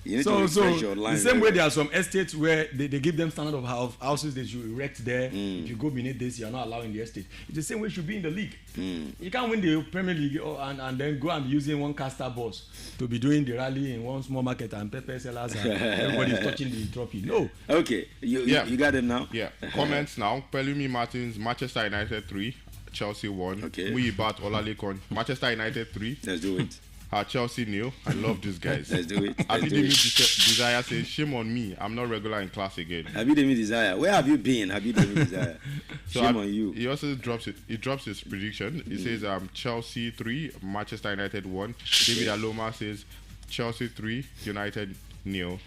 refresh your line. The same way there are some estates where they give them standard of houses that you erect there. If you go beneath this, you are not allowed in the estate. It's the same way it should be in the league. You can't win the Premier League and then go and be using one caster bus to be doing the rally in one small market and pepper sellers and everybody's touching the trophy. No. Okay. You got it now? Yeah. Comments now. Pelumi Martins, Manchester United 3, Chelsea 1. Okay. Muyibat Olalekon, Manchester United 3. Let's do it. Chelsea nil. I love these guys. Let's do it. Abidemi Desire says, shame on me. I'm not regular in class again. Abidemi Desire. Where have you been? Abidemi Desire. Shame on you. He also drops it. He drops his prediction. He says Chelsea 3, Manchester United 1. David Aloma says Chelsea 3, United nil.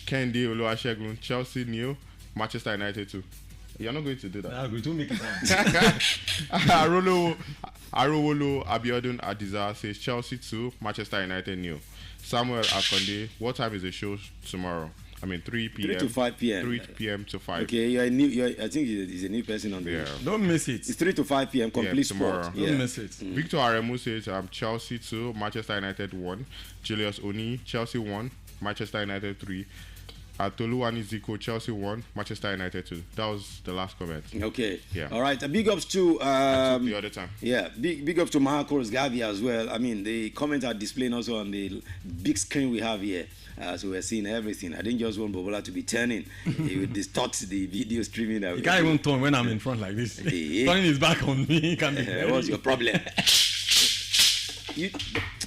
Kendi Oluwasegun, Chelsea nil, Manchester United 2. You're not going to do that. I'm going to make it Arowolo Abiodun Adiza says Chelsea 2, Manchester United nil. Samuel Akonde, what time is the show tomorrow? I mean 3 p.m. 3 to 5 p.m. 3 p.m. to 5. Okay, I think he's a new person on the Don't miss it. It's 3 to 5 p.m. complete tomorrow. sport. Don't miss it. Victor Aremu says Chelsea 2, Manchester United 1. Julius Oni, Chelsea 1, Manchester United 3. Toluwani Zico, Chelsea 1, Manchester United 2. That was the last comment. Okay. Yeah. All right. Big ups to the other time. Yeah. Big ups to Marcos Gavi as well. I mean, the comments are displaying also on the big screen we have here. So we're seeing everything. I didn't just want Bobola to be turning. He would distort the video streaming. He can't even turn when I'm in front like this. Turning his back on me. He can be what's your problem?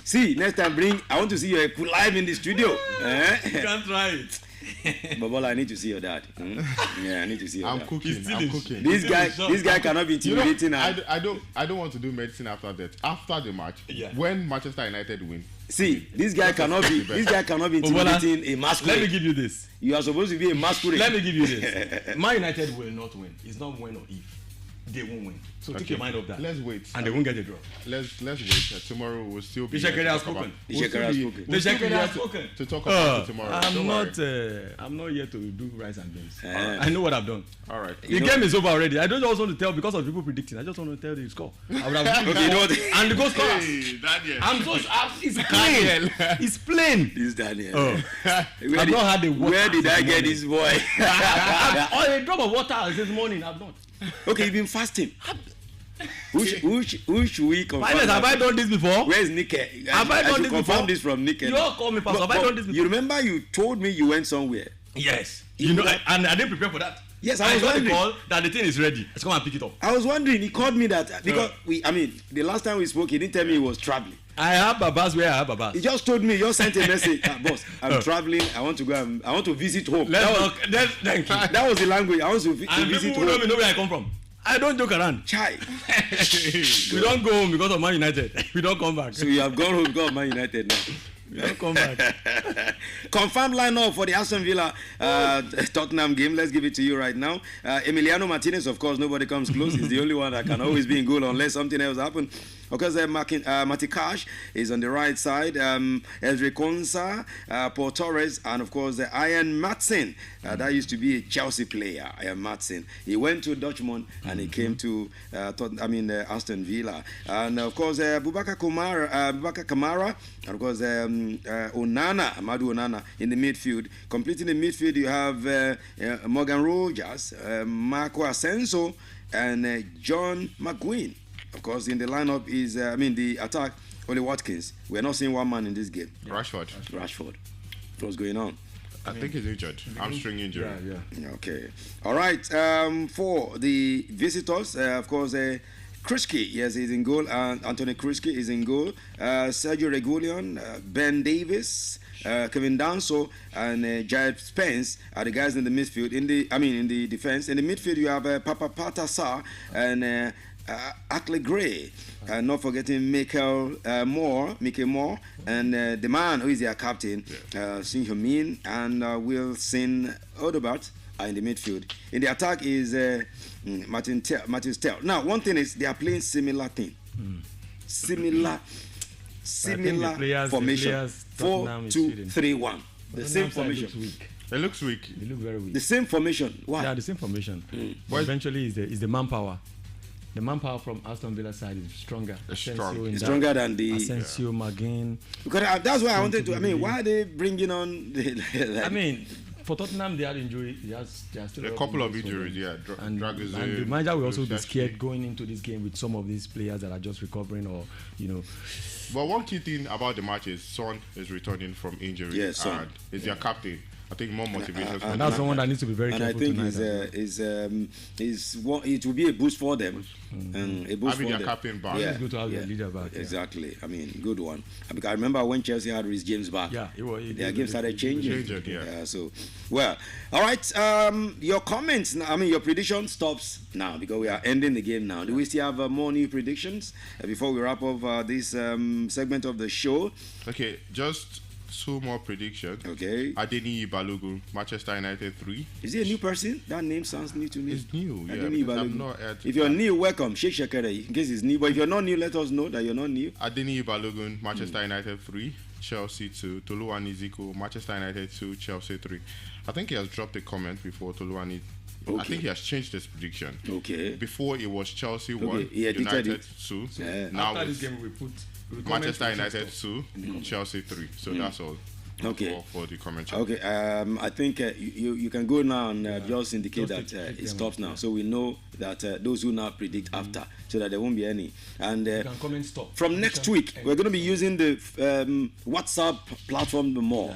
See, next time I want to see you live in the studio. You can't try it. Bobola, I need to see your dad. Yeah, I need to see your dad. I'm cooking. This guy cannot be intimidating. I don't want to do medicine after that. After the match, when Manchester United win. See, this guy cannot be intimidating a masquerade. Let me give you this. You are supposed to be a masquerade. Let me give you this. Man United will not win. It's not when or if. They won't win. So take your mind off that. Let's wait. And they won't get a draw. Let's wait. Tomorrow will still be. The Shekere has spoken. To talk about it tomorrow. I'm not here to do rice and beans. I know what I've done. All right. The game is over already. I don't just want to tell because of people predicting. I just want to tell the score. I would have okay, you know what? And the goal scorers. Hey, Daniel. It's plain. It's plain. This Daniel. I've not had a water. Where did I get this boy? A drop of water this morning. I've not. Okay, you've been fasting. Who should we confirm? Have I done this before? Where's Nike? Have I done this before? Confirm this from Nike. You all call me pastor. Have I done this before? You remember you told me you went somewhere? Yes. And I didn't prepare for that. Yes, I was wondering. Call that the thing is ready. Let's come and pick it up. I was wondering. He called me that because the last time we spoke, he didn't tell me he was traveling. I have Babas where I have Babas. He just told me. He just sent a message. Boss, I'm traveling. I want to go. I want to visit home. Thank you. That was the language. I want to visit home. People don't know where I come from. I don't joke around. Chai. We don't go home because of Man United. We don't come back. So you have gone home because of Man United now. We don't come back. Confirmed lineup for the Aston Villa Tottenham game. Let's give it to you right now. Emiliano Martinez, of course, nobody comes close. He's the only one that can always be in goal unless something else happens. Of course, Mati Cash is on the right side. Ezri Konsa, Paul Torres, and of course, Ian Matson. That used to be a Chelsea player, Ian Matson. He went to Dortmund and he came to Aston Villa. And of course, Boubacar Kamara, and of course, Amadu Onana in the midfield. Completing the midfield, you have Morgan Rogers, Marco Asensio, and John McGuinn. Of course, in the lineup is, the attack, Only Watkins. We're not seeing one man in this game. Rashford. What's going on? I think he's injured. Hamstring injury. Yeah. Okay. All right. For the visitors, of course, Kriski, yes, he's in goal. Anthony Kriski is in goal. Sergio Regulion, Ben Davis, Kevin Danso, and Jared Spence are the guys in the midfield. In the defense. In the midfield, you have Papa Patasa and Ackley Gray. Not forgetting Michael Moore, and the man who is their captain, Shin Heung-min, and Wilson Odobert are in the midfield. In the attack is Martin Stell. Now, one thing is they are playing similar thing. Similar formation. 4-2-3-1. The same formation. It looks weak. They look very weak. The same formation. Why? Yeah, the same formation. But eventually, is the manpower. The manpower from Aston Villa side is stronger. It's stronger than the Asensio, McGinn. Because that's why I wanted to. I mean, why are they bringing on? I mean, for Tottenham, they had injury. They are still a couple of injuries. And the manager will also be scared going into this game with some of these players that are just recovering, or But one key thing about the match is Son is returning from injury. Yes, Son. And is their captain. I think more motivation. And that's someone that needs to be very careful. And I think it will be a boost for them. A boost having their captain back. It's good to have their leader back. Exactly. I mean, good one. Because I remember when Chelsea had Reece James back. Yeah, their game started changing. So, well, all right. Your comments. Your prediction stops now because we are ending the game now. Do we still have more new predictions before we wrap up this segment of the show? Okay, just 2 more predictions. Okay. Adeniyi Balogun, Manchester United 3. Is he a new person? That name sounds new to me. It's new, Adeniyi Balogun. If you're new, welcome. Shake Shekere in case it's new. But if you're not new, let us know that you're not new. Adeniyi Balogun, Manchester United 3, Chelsea 2, Toluwani Zico, Manchester United 2, Chelsea 3. I think he has dropped a comment before Toluwani. Okay. I think he has changed his prediction. Okay. Before it was Chelsea 1, United 2. Now after this game, we put Manchester United 2, Chelsea 3. So that's all. Okay. For the commentary. Okay. I think you can go now and just indicate that it stops now, so we know that those who now predict after, so that there won't be any. And you can comment stop. From next week, we're going to be using the WhatsApp platform more.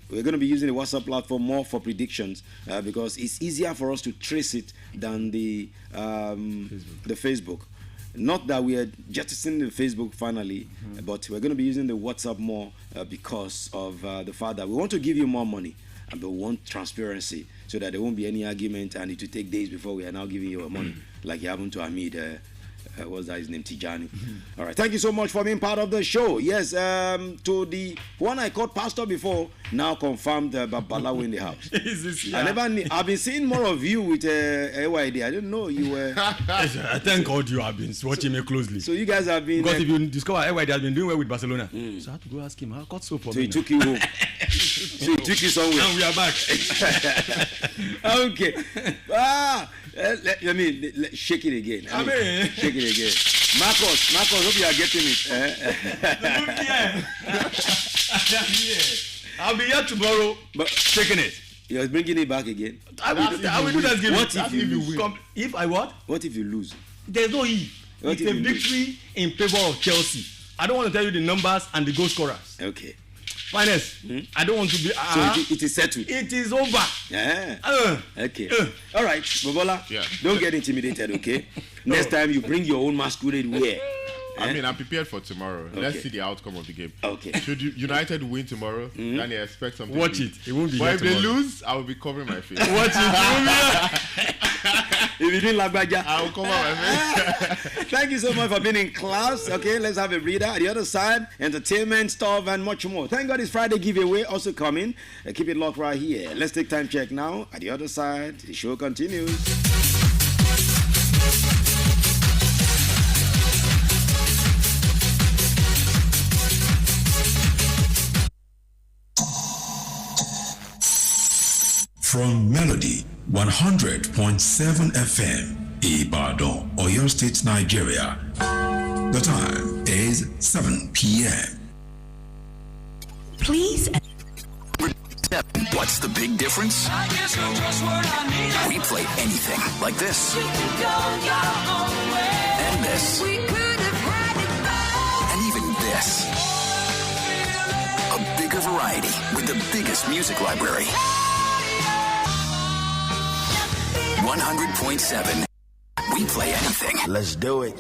We're going to be using the WhatsApp platform more for predictions because it's easier for us to trace it than the Facebook. Not that we are jettisoning the Facebook finally, but we're going to be using the WhatsApp more because of the fact that we want to give you more money, but we want transparency so that there won't be any argument and it will take days before we are now giving you our money, like it happened to Hamid. What's that his name? Tijani. All right. Thank you so much for being part of the show. Yes, to the one I called pastor before, now confirmed Babalawo in the house. I never knew. I've been seeing more of you with AYD. I didn't know you were. I thank God you have been watching me closely. So you guys have been. Because if you discover AYD has been doing well with Barcelona, so I had to go ask him how got so for me. So he took you home. So he took you somewhere. And we are back. Okay. Let me shake it again. Shake it again. Marcus, hope you are getting it. I'll be here tomorrow, but shaking it. You're bringing it back again. I will do that game. What if you lose? If I what? What if you lose? There's no if. It's a victory in favor of Chelsea. I don't want to tell you the numbers and the goal scorers. Okay. Finest. I don't want to be. So it is settled. It is over. Yeah. Okay. All right, Bobola. Yeah. Don't get intimidated, okay? Next time you bring your own masquerade wear. I mean, I'm prepared for tomorrow. Okay. Let's see the outcome of the game. Okay. Should United win tomorrow, then they expect something. Watch it. It won't be. But if they lose, I will be covering my face. Watch it. If you didn't like Baja, I will cover my face. Thank you so much for being in class. Okay, let's have a breather. At the other side, entertainment, stuff, and much more. Thank God it's Friday giveaway also coming. Keep it locked right here. Let's take time check now. At the other side, the show continues. From Melody 100.7 FM, Ibadan, Oyo State, Nigeria. The time is 7 p.m. Please. What's the big difference? We play anything like this. And this. And even this. Yes. A bigger variety with the biggest music library. 100.7. We play anything. Let's do it.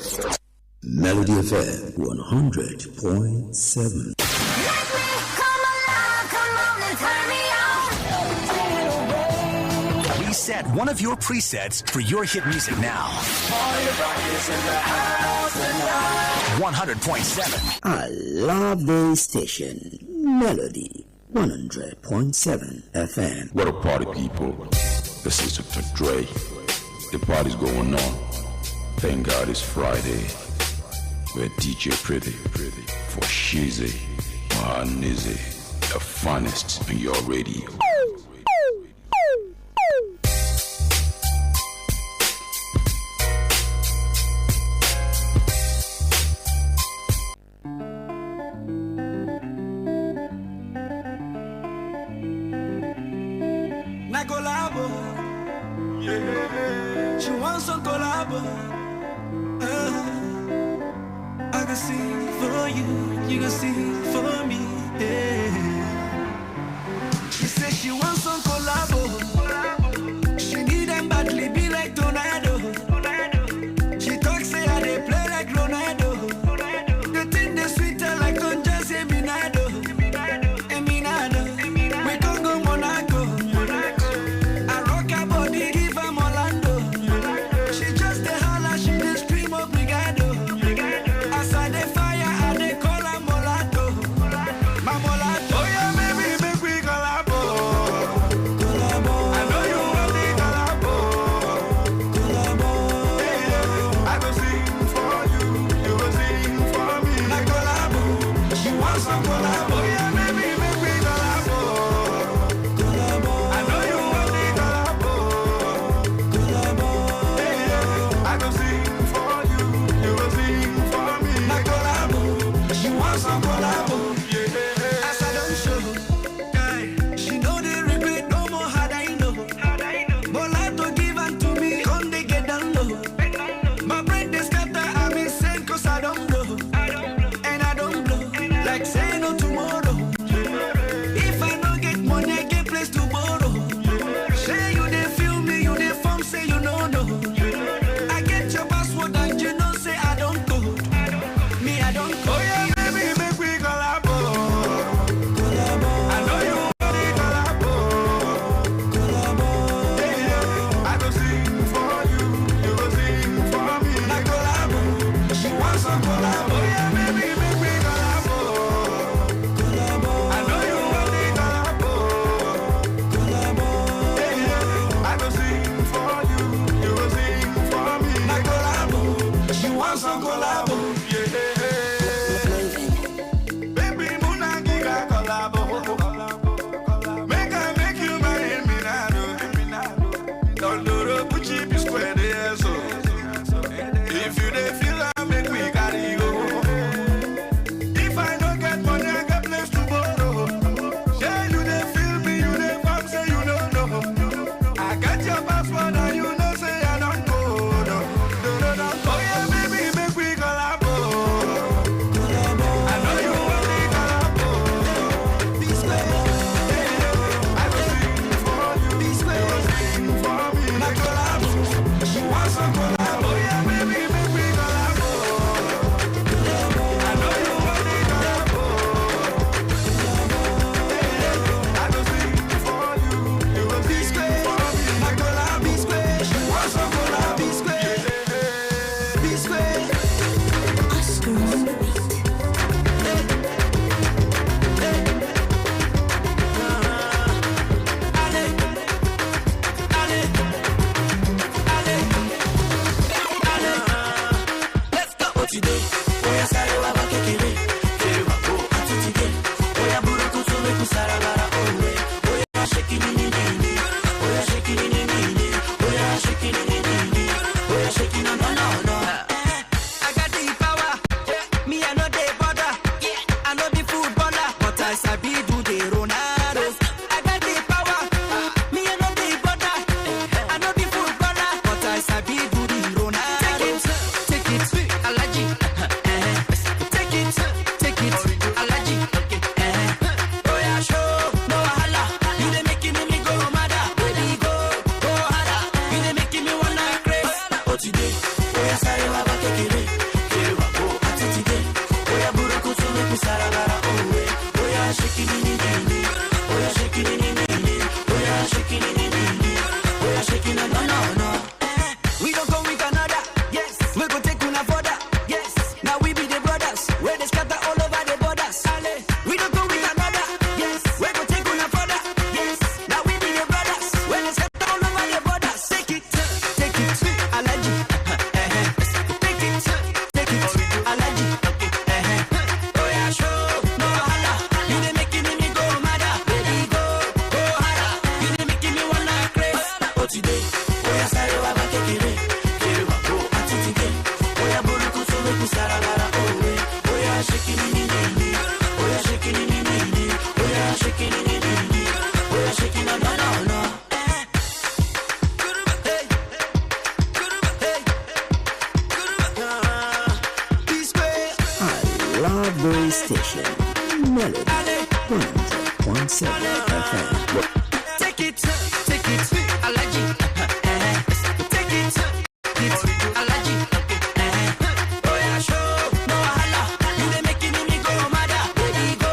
Melody FM 100.7. Reset one of your presets for your hit music now. 100.7. I love this station. Melody 100.7 FM. What a party, people. This is Dr. Dre. The party's going on. Thank God it's Friday. We're DJ Pretty for Shizzy, Mahanizi, the finest on your radio. Na collabo, yeah. She wants some collabo. I can sing for you, you can sing for me. Yeah. She said she wants some collabo. She need them badly, be like tornado. She talks say I they play like Ronaldo. The thing they sweeter like Conja Seminado. Eminado, we can go Monaco. I rock her body, give her Orlando. She just a holla, she the stream of Brigado. As I the fire, I they call her Molato. My Molato. Oh yeah, baby, make we collabo. I know you want me collabo. I go sing for you, you go sing for me. Like collabo, she wants some collabo. Yeah, baby, make we collabo. I know you want me collabo. I go sing for you, you go sing for me. Like collabo, she wants some collabo. Yeah, as I don't show, guy, she know the regret no more. How I know, Molato give her to me, come they get down low. My brain they scatter, I'm insane 'cause I don't know, and I don't blow, like say no tomorrow. If I don't get money, I get place to borrow. Say you they feel me, you they form, say you know no. I get your password and you know say I don't go. Me I don't go. Oh yeah, baby, make we collabo. I know you want me collabo. I go sing for you, you go sing for me. Like collabo, she wants some collabo. Yeah, baby, make me collabo. I know you want me collabo. I go sing for you, you go sing for me. Like collabo, she wants some collabo. Yeah. Baby, Muna Giga collabo. Make I make you marry me now. Don't do the Gucci be square there, so if you dey feel I make we carry go. If I don't get money, I get place to borrow. Yeah, you dey feel me, you dey form, say you don't know. I get your password and you know say I don't go. No. Oh yeah, baby, make we collabo. I know you want me collabo. Be square. I go sing for you. Be square. You go sing for me. Like collabo. She wants some collabo. Oh yeah, baby, make we collabo. I know you want me collabo. I go sing for you. You go sing for me. Like collabo. Be square. She wants some collabo. Be square. Be square. Oscar on the beat. Let's go. What you do? Oya sare wa ba kekere. Kere wa ko atutige. Oya buru kutu me kusara bara owe. Oya shake it ni ni. Oya shake it ni ni. Oya shake it ni ni. Oya shake it no. I got the power. Me I know the border. I know the footballer, but I sabi do the Ronaldo. I got the power. Me I know the border. I know the footballer, but I sabi do the Ronaldo. Take it, Alaji. Take it, 100.7 FM. Take it, Alaji. Take it, Alaji. Oh yeah, show no wahala. You dey making me go mad, baby go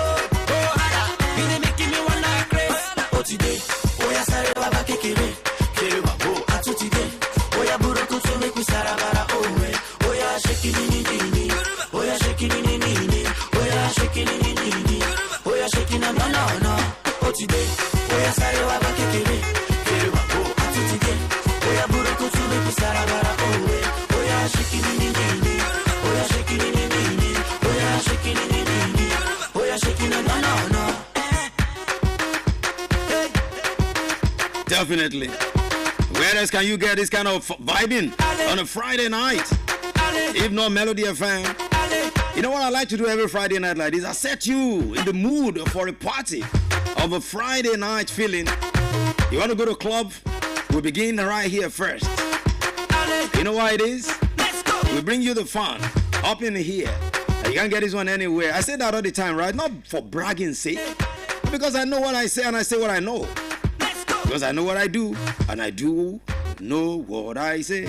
harder. You dey making me wanna craze. Oh today, oh yeah, sorry baba kekere, kere babo atu today. Oh yeah, buruku to make me sarabara. Oh yeah, shaking ni. Oh yeah, shaking ni. Oh yeah, shaking ni. Oh yeah, shaking no. Oh today, oh yeah, sorry baba kekere, kere babo atu today. Oh yeah, buruku to make me sarabara. Oh yeah, shaking ni. Oh yeah, shaking ni. Oh yeah, shaking ni. Oh yeah, shaking no. Definitely. Where else can you get this kind of vibing on a Friday night? If not Melody FM. You know what I like to do every Friday night like this? I set you in the mood for a party of a Friday night feeling. You want to go to a club? We begin right here first. You know why it is? We bring you the fun up in here. You can't get this one anywhere. I say that all the time, right? Not for bragging sake, but because I know what I say and I say what I know. Because I know what I do and I do know what I say.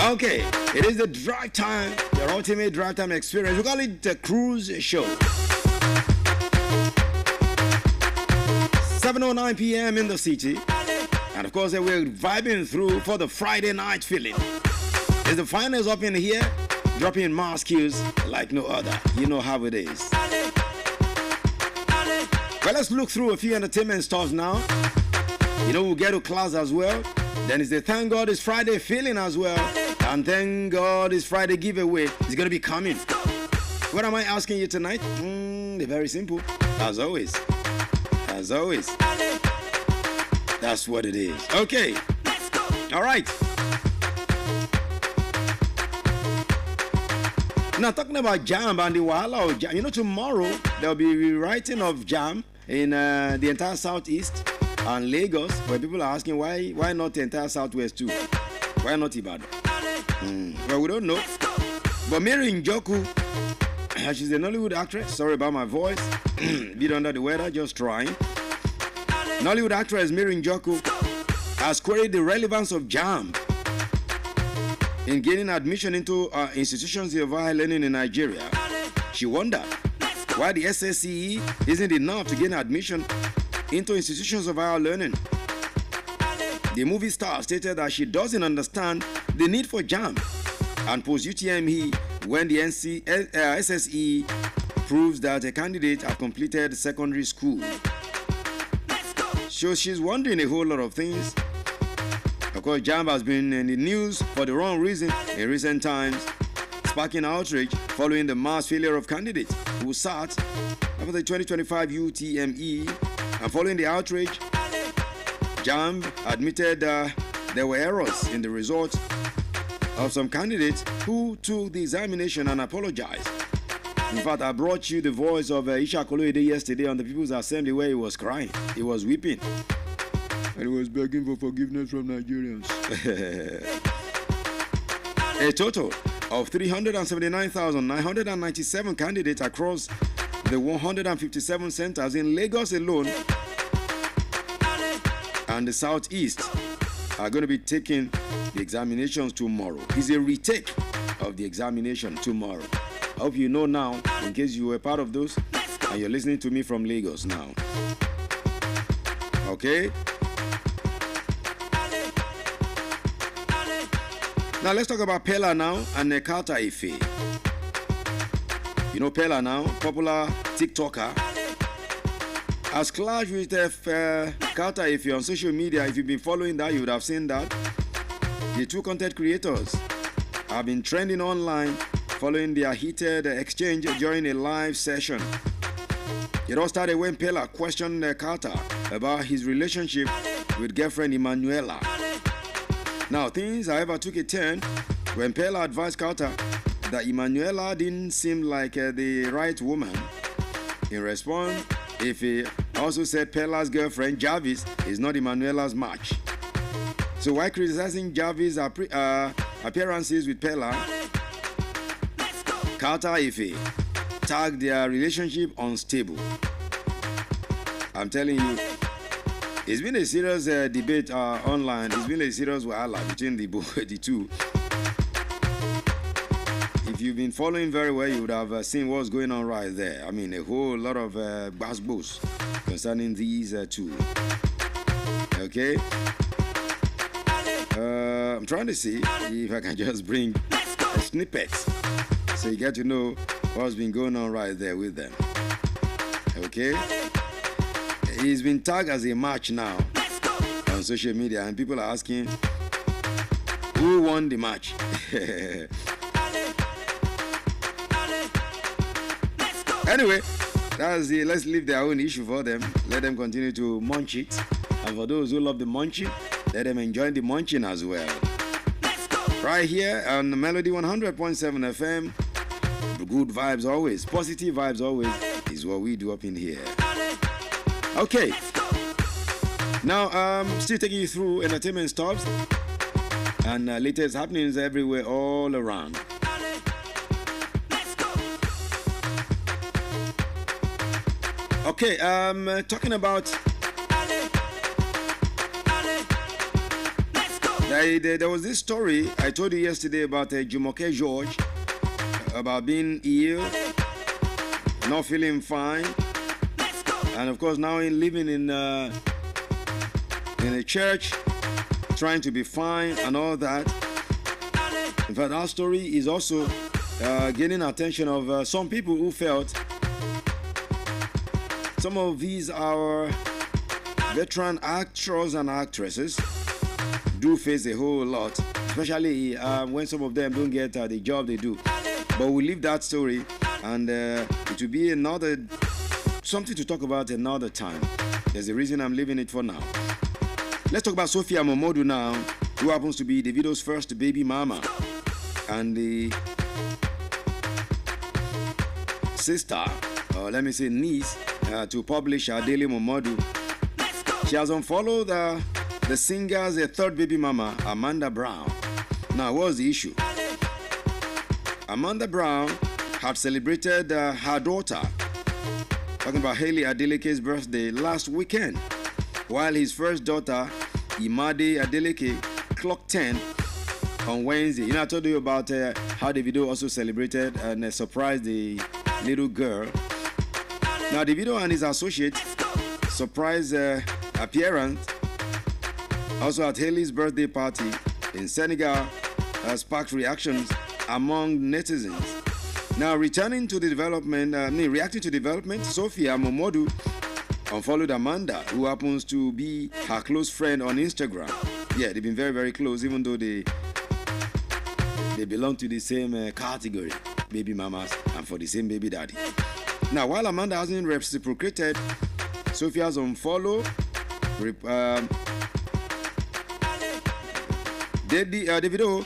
Okay, it is the drive time, your ultimate drive time experience. We call it the cruise show. 7:09 p.m. in the city. And of course, we're vibing through for the Friday night feeling. It's the finals up in here, dropping mass cues like no other. You know how it is. Well, let's look through a few entertainment stuff now. You know, we'll get to class as well. Then it's the Thank God It's Friday feeling as well. And Thank God It's Friday giveaway is going to be coming. What am I asking you tonight? They're very simple. As always. As always. That's what it is. Okay. All right. Now, talking about Jam and the Wahala of Jam. You know, tomorrow there'll be rewriting of Jam in the entire Southeast and Lagos, where people are asking why not the entire Southwest too? Why not Ibadan? Well, we don't know. But Mary Njoku, she's a Nollywood actress. Sorry about my voice. Bit under the weather, just trying. Nollywood actress Mary Njoku has queried the relevance of Jam in gaining admission into institutions of higher learning in Nigeria. She wondered why the SSCE isn't enough to gain admission into institutions of higher learning. The movie star stated that she doesn't understand the need for JAMB and post-UTME when the SSE proves that a candidate has completed secondary school. So she's wondering a whole lot of things. Of course, JAMB has been in the news for the wrong reason in recent times, sparking outrage following the mass failure of candidates who sat after the 2025 UTME. And following the outrage, JAMB admitted there were errors in the results of some candidates who took the examination and apologized. In fact, I brought you the voice of Isha Koloide yesterday on the People's Assembly where he was crying. He was weeping. And he was begging for forgiveness from Nigerians. A total of 379,997 candidates across the 157 centers in Lagos alone and the Southeast are going to be taking the examinations tomorrow. It's a retake of the examination tomorrow. I hope you know now, in case you were part of those and you're listening to me from Lagos now. Okay? Now let's talk about Pella now and Carter Ife. You know Pella now, popular TikToker, has clashed with Carter Ife on social media. If you've been following that, you would have seen that. The two content creators have been trending online following their heated exchange during a live session. It all started when Pella questioned Carter about his relationship with girlfriend Emanuela. Now, things, however, took a turn when Pella advised Carter that Emanuela didn't seem like the right woman. In response, Ife also said Pella's girlfriend Jarvis is not Emanuela's match. So while criticizing Jarvis' appearances with Pella, Carter Ife tagged their relationship unstable. I'm telling you, it's been a serious debate online. It's been a serious wahala between the two. If you've been following very well, you would have seen what's going on right there. I mean, a whole lot of buzz concerning these two. Okay? I'm trying to see if I can just bring a snippet so you get to know what's been going on right there with them. Okay? He's been tagged as a match now on social media, and people are asking who won the match. Anyway, let's leave their own issue for them. Let them continue to munch it. And for those who love the munching, let them enjoy the munching as well. Right here on Melody 100.7 FM, good vibes always, positive vibes always is what we do up in here. Okay. Now, still taking you through entertainment stops and latest happenings everywhere, all around. Okay, talking about there was this story I told you yesterday about Jumoke George about being ill, not feeling fine, and of course now living in a church, trying to be fine and all that. In fact, our story is also gaining attention of some people who felt some of these our veteran actors and actresses do face a whole lot, especially when some of them don't get the job they do. But we'll leave that story, and it will be something to talk about another time. There's a reason I'm leaving it for now. Let's talk about Sophia Momodu now, who happens to be Davido's first baby mama and the sister, or let me say niece, to publish Adele Momodu. She has unfollowed the singer's third baby mama, Amanda Brown. Now, what's the issue? Amanda Brown had celebrated her daughter, talking about Hailey Adeleke's birthday, last weekend, while his first daughter, Imade Adeleke, clocked 10 on Wednesday. You know, I told you about how Davido also celebrated and surprised the little girl. Now, Davido and his associate surprise appearance also at Hailey's birthday party in Senegal sparked reactions among netizens. Now, reacting to development, Sophia Momodu unfollowed Amanda, who happens to be her close friend on Instagram. Yeah, they've been very, very close, even though they belong to the same category, baby mamas, and for the same baby daddy. Now, while Amanda hasn't reciprocated Sophia's unfollow, Davido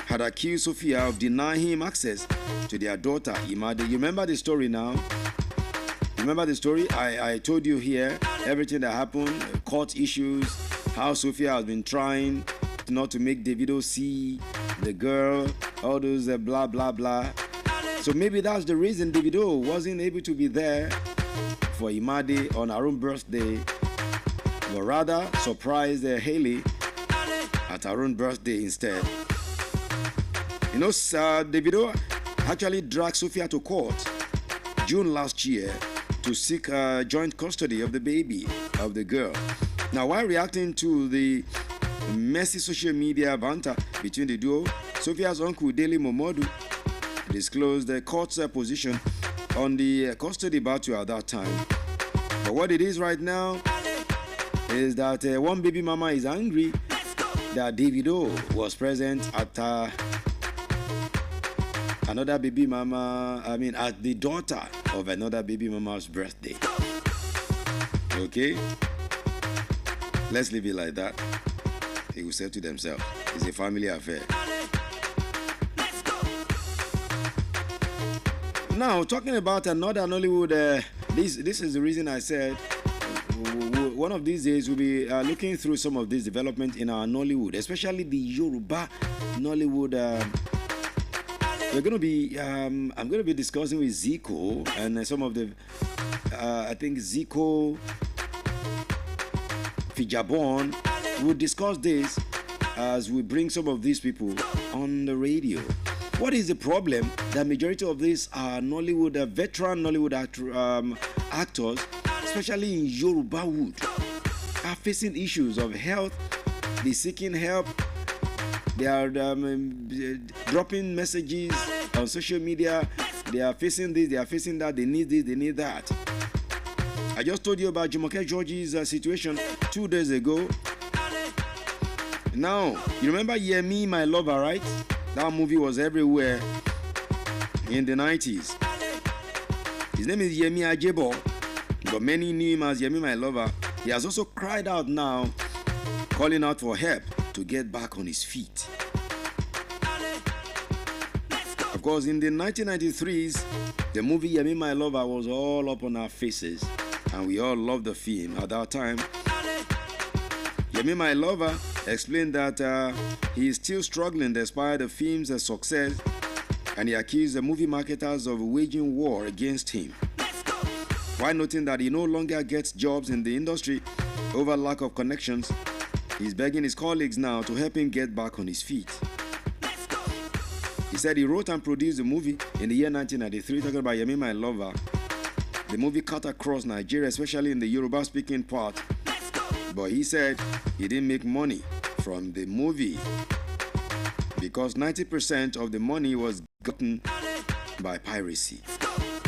had accused Sophia of denying him access to their daughter, Imade. You remember the story now? Remember the story? I told you here everything that happened, court issues, how Sophia has been trying not to make Davido see the girl, all those blah, blah, blah. So maybe that's the reason Davido wasn't able to be there for Imade on her own birthday, but rather surprised Hailey at her own birthday instead. You know, Davido actually dragged Sophia to court June last year to seek joint custody of the baby, of the girl. Now, while reacting to the messy social media banter between the duo, Sophia's uncle Dele Momodu disclosed the court's position on the custody battle at that time. But what it is right now is that one baby mama is angry that Davido was present at another baby mama, at the daughter of another baby mama's birthday. Okay? Let's leave it like that. They will say to themselves, it's a family affair. Now, talking about another Nollywood, this is the reason I said one of these days we'll be looking through some of this development in our Nollywood, especially the Yoruba Nollywood. We're going to be, I'm going to be discussing with Zico and some of the, I think Zico Fijabon. We'll discuss this as we bring some of these people on the radio. What is the problem? The majority of these are Nollywood, veteran Nollywood actors, especially in Yoruba Wood, are facing issues of health. They're seeking help. They are dropping messages on social media. They are facing this, they are facing that. They need this, they need that. I just told you about Jumoke George's situation 2 days ago. Now, you remember Yemi, My Lover, right? That movie was everywhere in the 90s. His name is Yemi Ajebo, but many knew him as Yemi, My Lover. He has also cried out now, calling out for help to get back on his feet. Of course, in the 1993s, the movie Yemi, My Lover was all up on our faces, and we all loved the film at that time. Yemi, My Lover explained that he is still struggling despite the film's success, and he accused the movie marketers of waging war against him, while noting that he no longer gets jobs in the industry over lack of connections. He's begging his colleagues now to help him get back on his feet. He said he wrote and produced the movie in the year 1993, talking about Yemi, My Lover. The movie cut across Nigeria, especially in the Yoruba-speaking part, but he said he didn't make money from the movie because 90% of the money was gotten by piracy.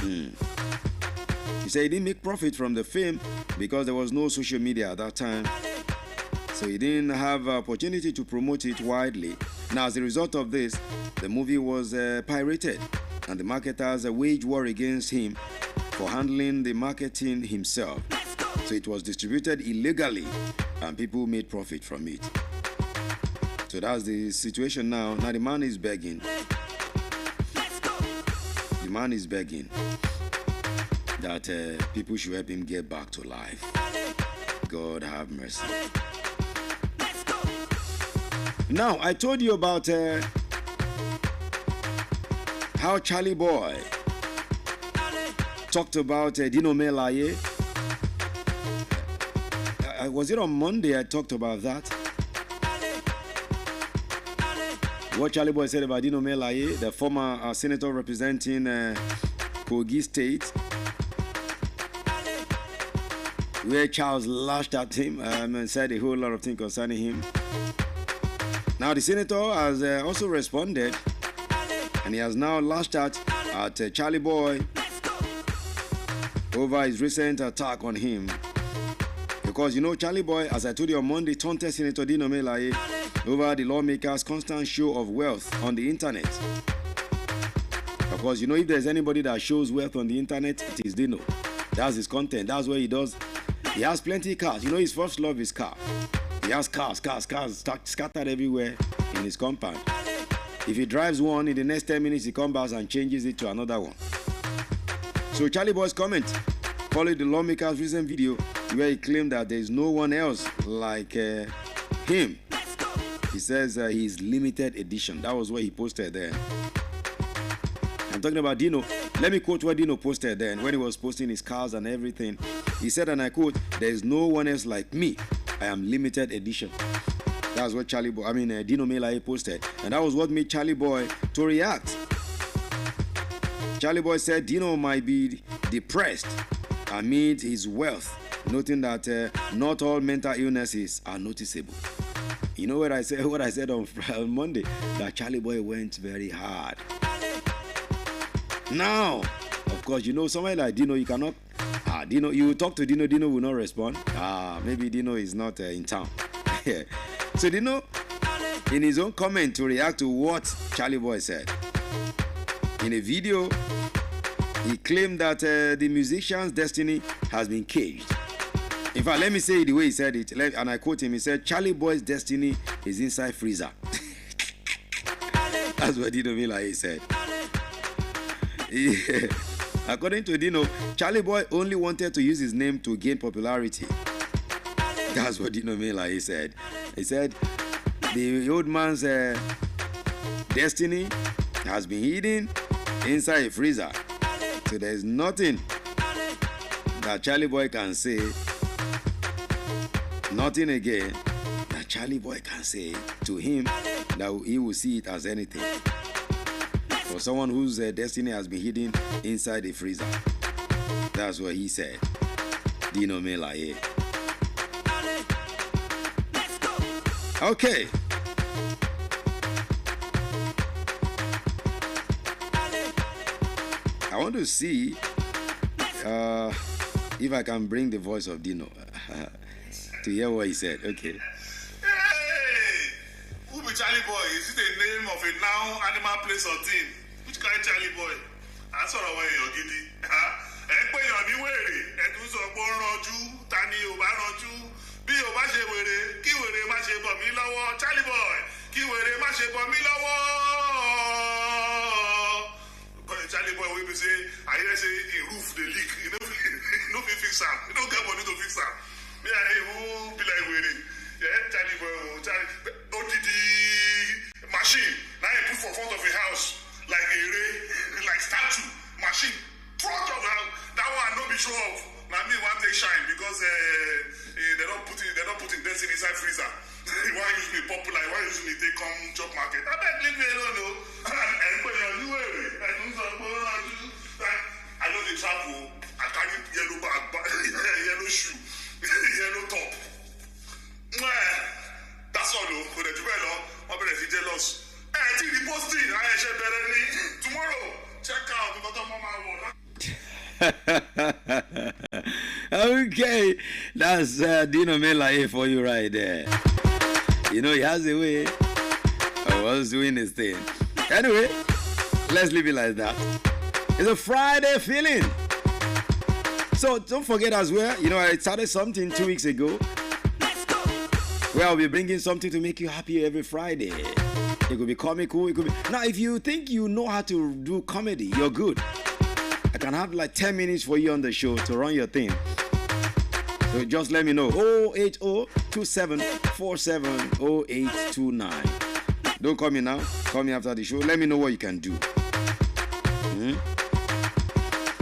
He said he didn't make profit from the film because there was no social media at that time, so he didn't have opportunity to promote it widely. Now, as a result of this, the movie was pirated, and the marketers waged war against him for handling the marketing himself. So it was distributed illegally, and people made profit from it. So that's the situation now. Now the man is begging. The man is begging that people should help him get back to life. God have mercy. Now, I told you about how Charlie Boy talked about Dino Melaye. Was it on Monday I talked about that? What Charlie Boy said about Dino Melaye, the former senator representing Kogi State, where Charles lashed at him and said a whole lot of things concerning him. Now the senator has also responded, and he has now lashed at Charlie Boy over his recent attack on him. Because you know, Charlie Boy, as I told you on Monday, taunted Senator Dino Melaye over the lawmakers' constant show of wealth on the internet. Of course, you know, if there's anybody that shows wealth on the internet, it is Dino. That's his content. That's what he does. He has plenty of cars. You know, his first love is car. He has cars scattered everywhere in his compound. If he drives one, in the next 10 minutes, he comes back and changes it to another one. So Charlie Boy's comment followed the lawmaker's recent video where he claimed that there is no one else like him. He says he's limited edition. That was what he posted there. I'm talking about Dino. Let me quote what Dino posted then when he was posting his cars and everything. He said, and I quote, "There is no one else like me. I am limited edition." That's what Dino Melaye posted. And that was what made Charlie Boy to react. Charlie Boy said Dino might be depressed amid his wealth, noting that not all mental illnesses are noticeable. You know what I said on Monday? That Charlie Boy went very hard. Now, of course, you know, somebody like Dino, you cannot. Dino, you talk to Dino, Dino will not respond. Maybe Dino is not in town. So Dino, in his own comment to react to what Charlie Boy said, in a video, he claimed that the musician's destiny has been caged. In fact, let me say it the way he said it, and I quote him. He said, "Charlie Boy's destiny is inside freezer." That's what Dino Melaye said. Yeah. According to Dino, Charlie Boy only wanted to use his name to gain popularity. That's what Dino Melaye said. He said the old man's destiny has been hidden inside a freezer. So there's nothing that Charlie Boy can say Nothing again that Charlie Boy can say to him that he will see it as anything. For someone whose destiny has been hidden inside the freezer. That's what he said. Dino Melaye. Okay. I want to see if I can bring the voice of Dino to hear what he said. Okay. Hey, who be Charlie Boy? Is it the name of a noun, animal, place, or thing? Which kind of Charlie Boy? I saw the way you're giddy. Ẹ pé èèyàn ní wèrè, ẹ tún sọ pé ó ń ranjú, ta ni ò bá ranjú? Bí ò bá ṣe wèrè, kí wèrè má ṣe bọ̀ mí lọ́wọ́. Charlie Boy, kí wèrè má ṣe bọ̀ mí lọ́wọ́. Charlie Boy wey be say I hear say the roof dey leak, you no fit fix am, you no get money to fix am. Me and him who be like wèrè, yeah, Charlie Boy, odidi machine na him put for front of a house like ere, like statue machine front of the house. That one no be show off. Na me wan take shine because they don't put in destiny inside freezer. Why use me popular? Why use me take come chop market? I beg leave me alone, no. I know the travel. I carry yellow bag, yellow shoe, yellow top. That's all, though. For the developer, I'm very jealous. Hey, I think the posting. I shall better tomorrow. Check out the bottom of my wall. Okay, that's Dino Melaye for you right there. You know, he has a way of us doing his thing. Anyway, let's leave it like that. It's a Friday feeling. So don't forget as well, you know, I started something 2 weeks ago where I'll be bringing something to make you happy every Friday. It could be comical, it could be... Now, if you think you know how to do comedy, you're good. I can have like 10 minutes for you on the show to run your thing. So just let me know. 080-2747-0829. Don't call me now. Call me after the show. Let me know what you can do.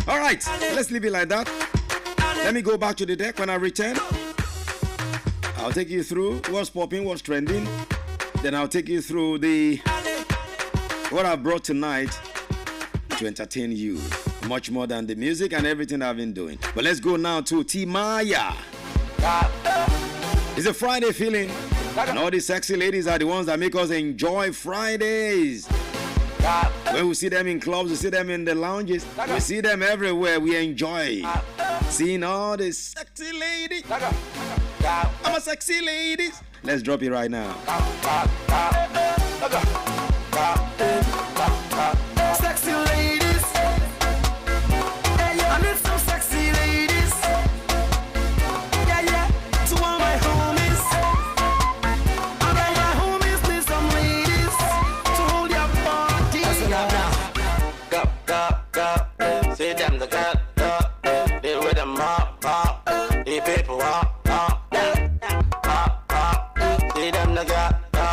All right. Let's leave it like that. Let me go back to the deck. When I return, I'll take you through what's popping, what's trending. Then I'll take you through what I brought tonight to entertain you. Much more than the music and everything I've been doing. But let's go now to Timaya. It's a Friday feeling. And all these sexy ladies are the ones that make us enjoy Fridays. When we see them in clubs, we see them in the lounges, we see them everywhere. We enjoy seeing all these sexy ladies. I'm a sexy ladies. Let's drop it right now. Sexy ladies. I need some sexy ladies. Yeah, yeah. To all my homies. And all my homies need some ladies to hold your body. Listen up now. Go, go, go. See them the girl, go. They with them up, up. The people up, up. See them the girl, go.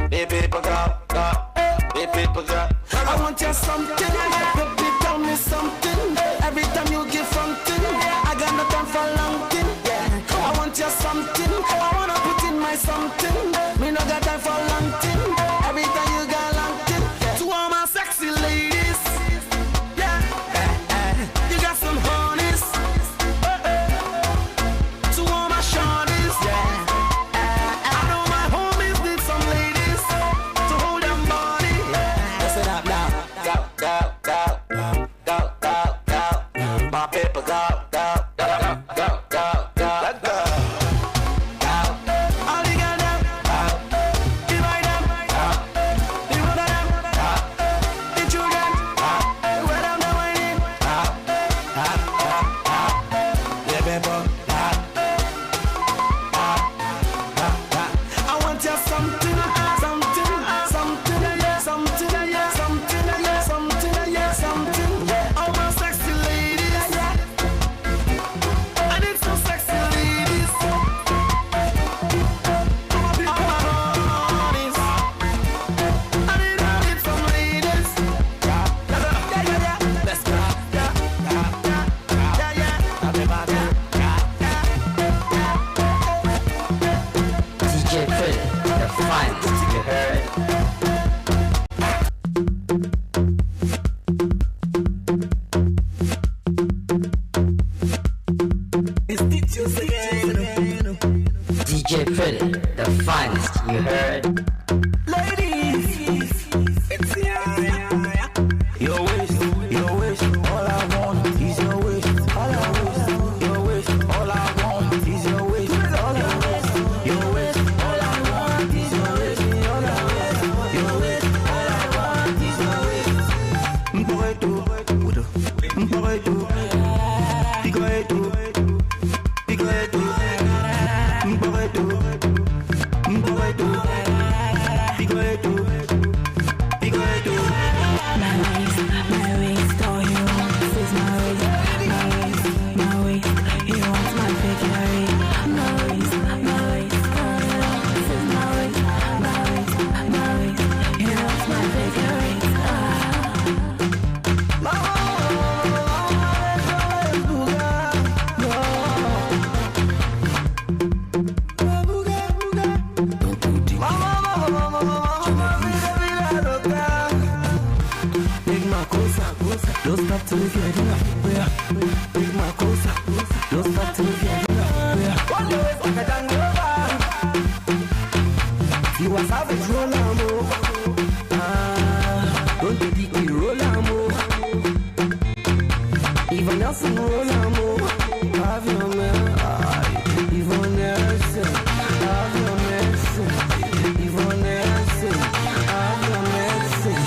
The people go, go. The people go. I want you something, baby, tell me something. Every time you give something, I got no time for long thing. Yeah, I want you something. I wanna put in my something. Me no got time for long thing. Every time you got long thing. To all my sexy ladies, yeah, you got some honeys. To all my shorties, yeah. I know my homies need some ladies to hold them body. Listen up now. Go, go, go, go, go, go. My people go, go, go, go, go, go, go. All the girls them, the boy them, the mother them, the children, where them the whining. Yeah, people. I want you something, something, something, something, something, something, something. All my sexy ladies, I need some sexy ladies. All my honeys, I need some ladies. Yeah, yeah, yeah. Let's go. Yeah, yeah, yeah. Everybody. Yeah, yeah. DJ Pretty, the finest you heard. Ladies, it's your waist, all I want is your waist, all I waist, your waist, all I want is your waist, all I waist, your waist, all I want is your waist, all I waist, your waist, all I want is your waist. Mpoeto, mpoeto, picoeto, picoeto, mpoeto, mpoeto, picoeto, picoeto. My waist, all he wants is my waist, my waist, he wants my figure. My waist, all he wants is my waist, he wants my figure. Don't stop till you get enough. Big my closer. Don't stop till you get enough. One day it's like a tango. You are savage, roll on move. Don't you beat me, roll on move. Even Nelson, roll on move. Have your man. Even Nelson, have your medicine. Even Nelson, have your medicine.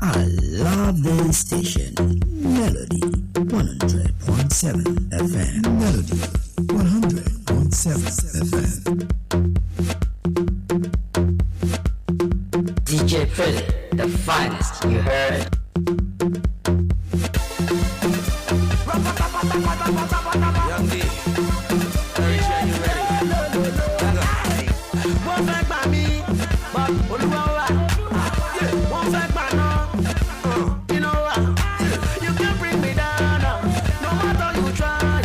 I love this station, Melody 100.7 FM. Melody 100.7 FM. DJ Pretty, the finest you heard. Young D, very sure you ready. Won't take by me, but won't take by no. You know what? You can't bring me down. No matter you try,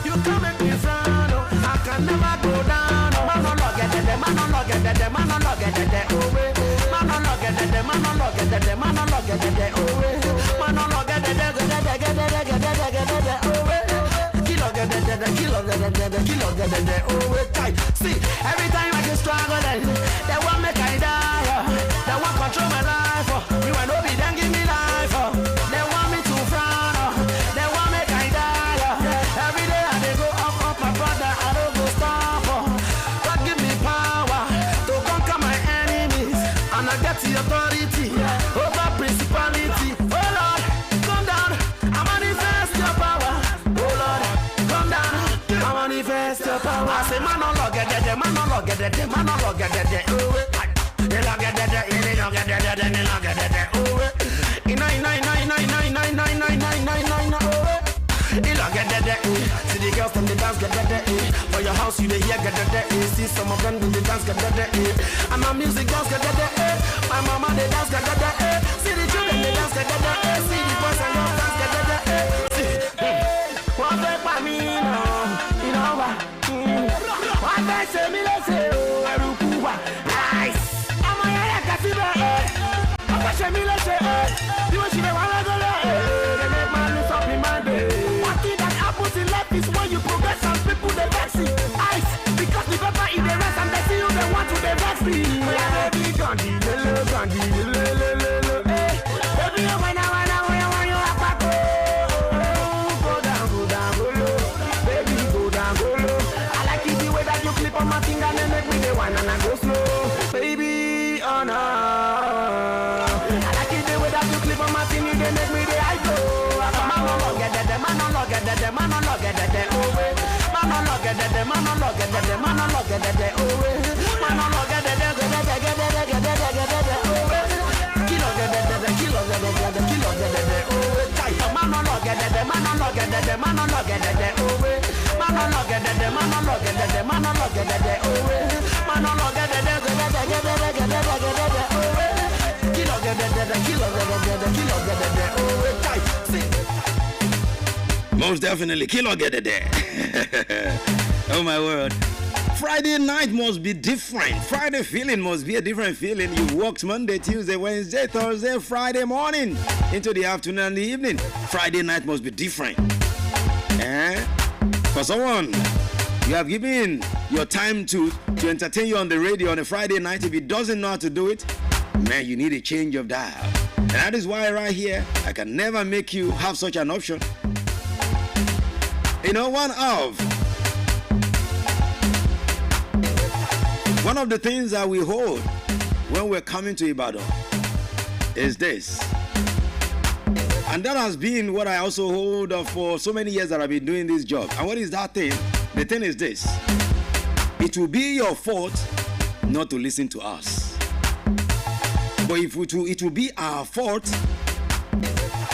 you can't make me frown. I can never go down. Man no log it, man no log it, man no log it, oh way. Man no log it, man no log it, man no log it, oh way. Man no log it, oh way. See, every time I get struggle, they want make I die. They want control my life. You and Obi then give me life. They want me to frown. They want make I die. Every day I they go up, my brother. I don't go stop. God give me power to conquer my enemies, and I get the authority over principality. Oh Lord, come down. I manifest your power. Oh Lord, come down. I manifest your power. I say man no log it, man no log it, man no log it. Oh, they log it, they log it, they log it. Oh, see the girls from the dance get that. For your house you dey hear get that. See some of them do the dance get that. And my music dance get that. My mama they dance get that. See the children they dance get that. See the boys and girls dance get that. See, one day by me now, you know what? One day say me let's say oh erukuwa nice. I'm a yaya kasiba. I'm a shemi let's say you want to wanna go they make man lose up in my day. One thing that happens in life is when you progress and people they vex you. Ice because the pepper in the rest and they see you they want to they vex me. Yeah, baby, Gandhi, baby, you wanna you up back. Go down, go low. Baby, go down, go low. I like on my finger and make me the wine and I go slow. Baby, oh no. I like it the way that you clip on my finger, they make me the I go. Man no log at that, man no log at that, man no log at that, oh way. Man no log at that, man no log at that, man no log at that, oh way. Man no log at that, oh way. Kilo get that, kilo get that, kilo get that, oh way. Man no log at that, man no log at that, man no log at that, oh way. Man no log at that, man no log at that, man no log at that, oh way. Man no log at that, oh way. Kilo get that, kilo get that, kilo get that, oh way. Most definitely, Kilo get it there. Oh my word. Friday night must be different. Friday feeling must be a different feeling. You've worked Monday, Tuesday, Wednesday, Thursday, Friday morning into the afternoon and the evening. Friday night must be different. For someone you have given your time to entertain you on the radio on a Friday night, if he doesn't know how to do it, man, you need a change of dial. And that is why right here, I can never make you have such an option. You know, one of the things that we hold when we're coming to Ibadan is this. And that has been what I also hold for so many years that I've been doing this job. And what is that thing? The thing is this. It will be your fault not to listen to us. But it will be our fault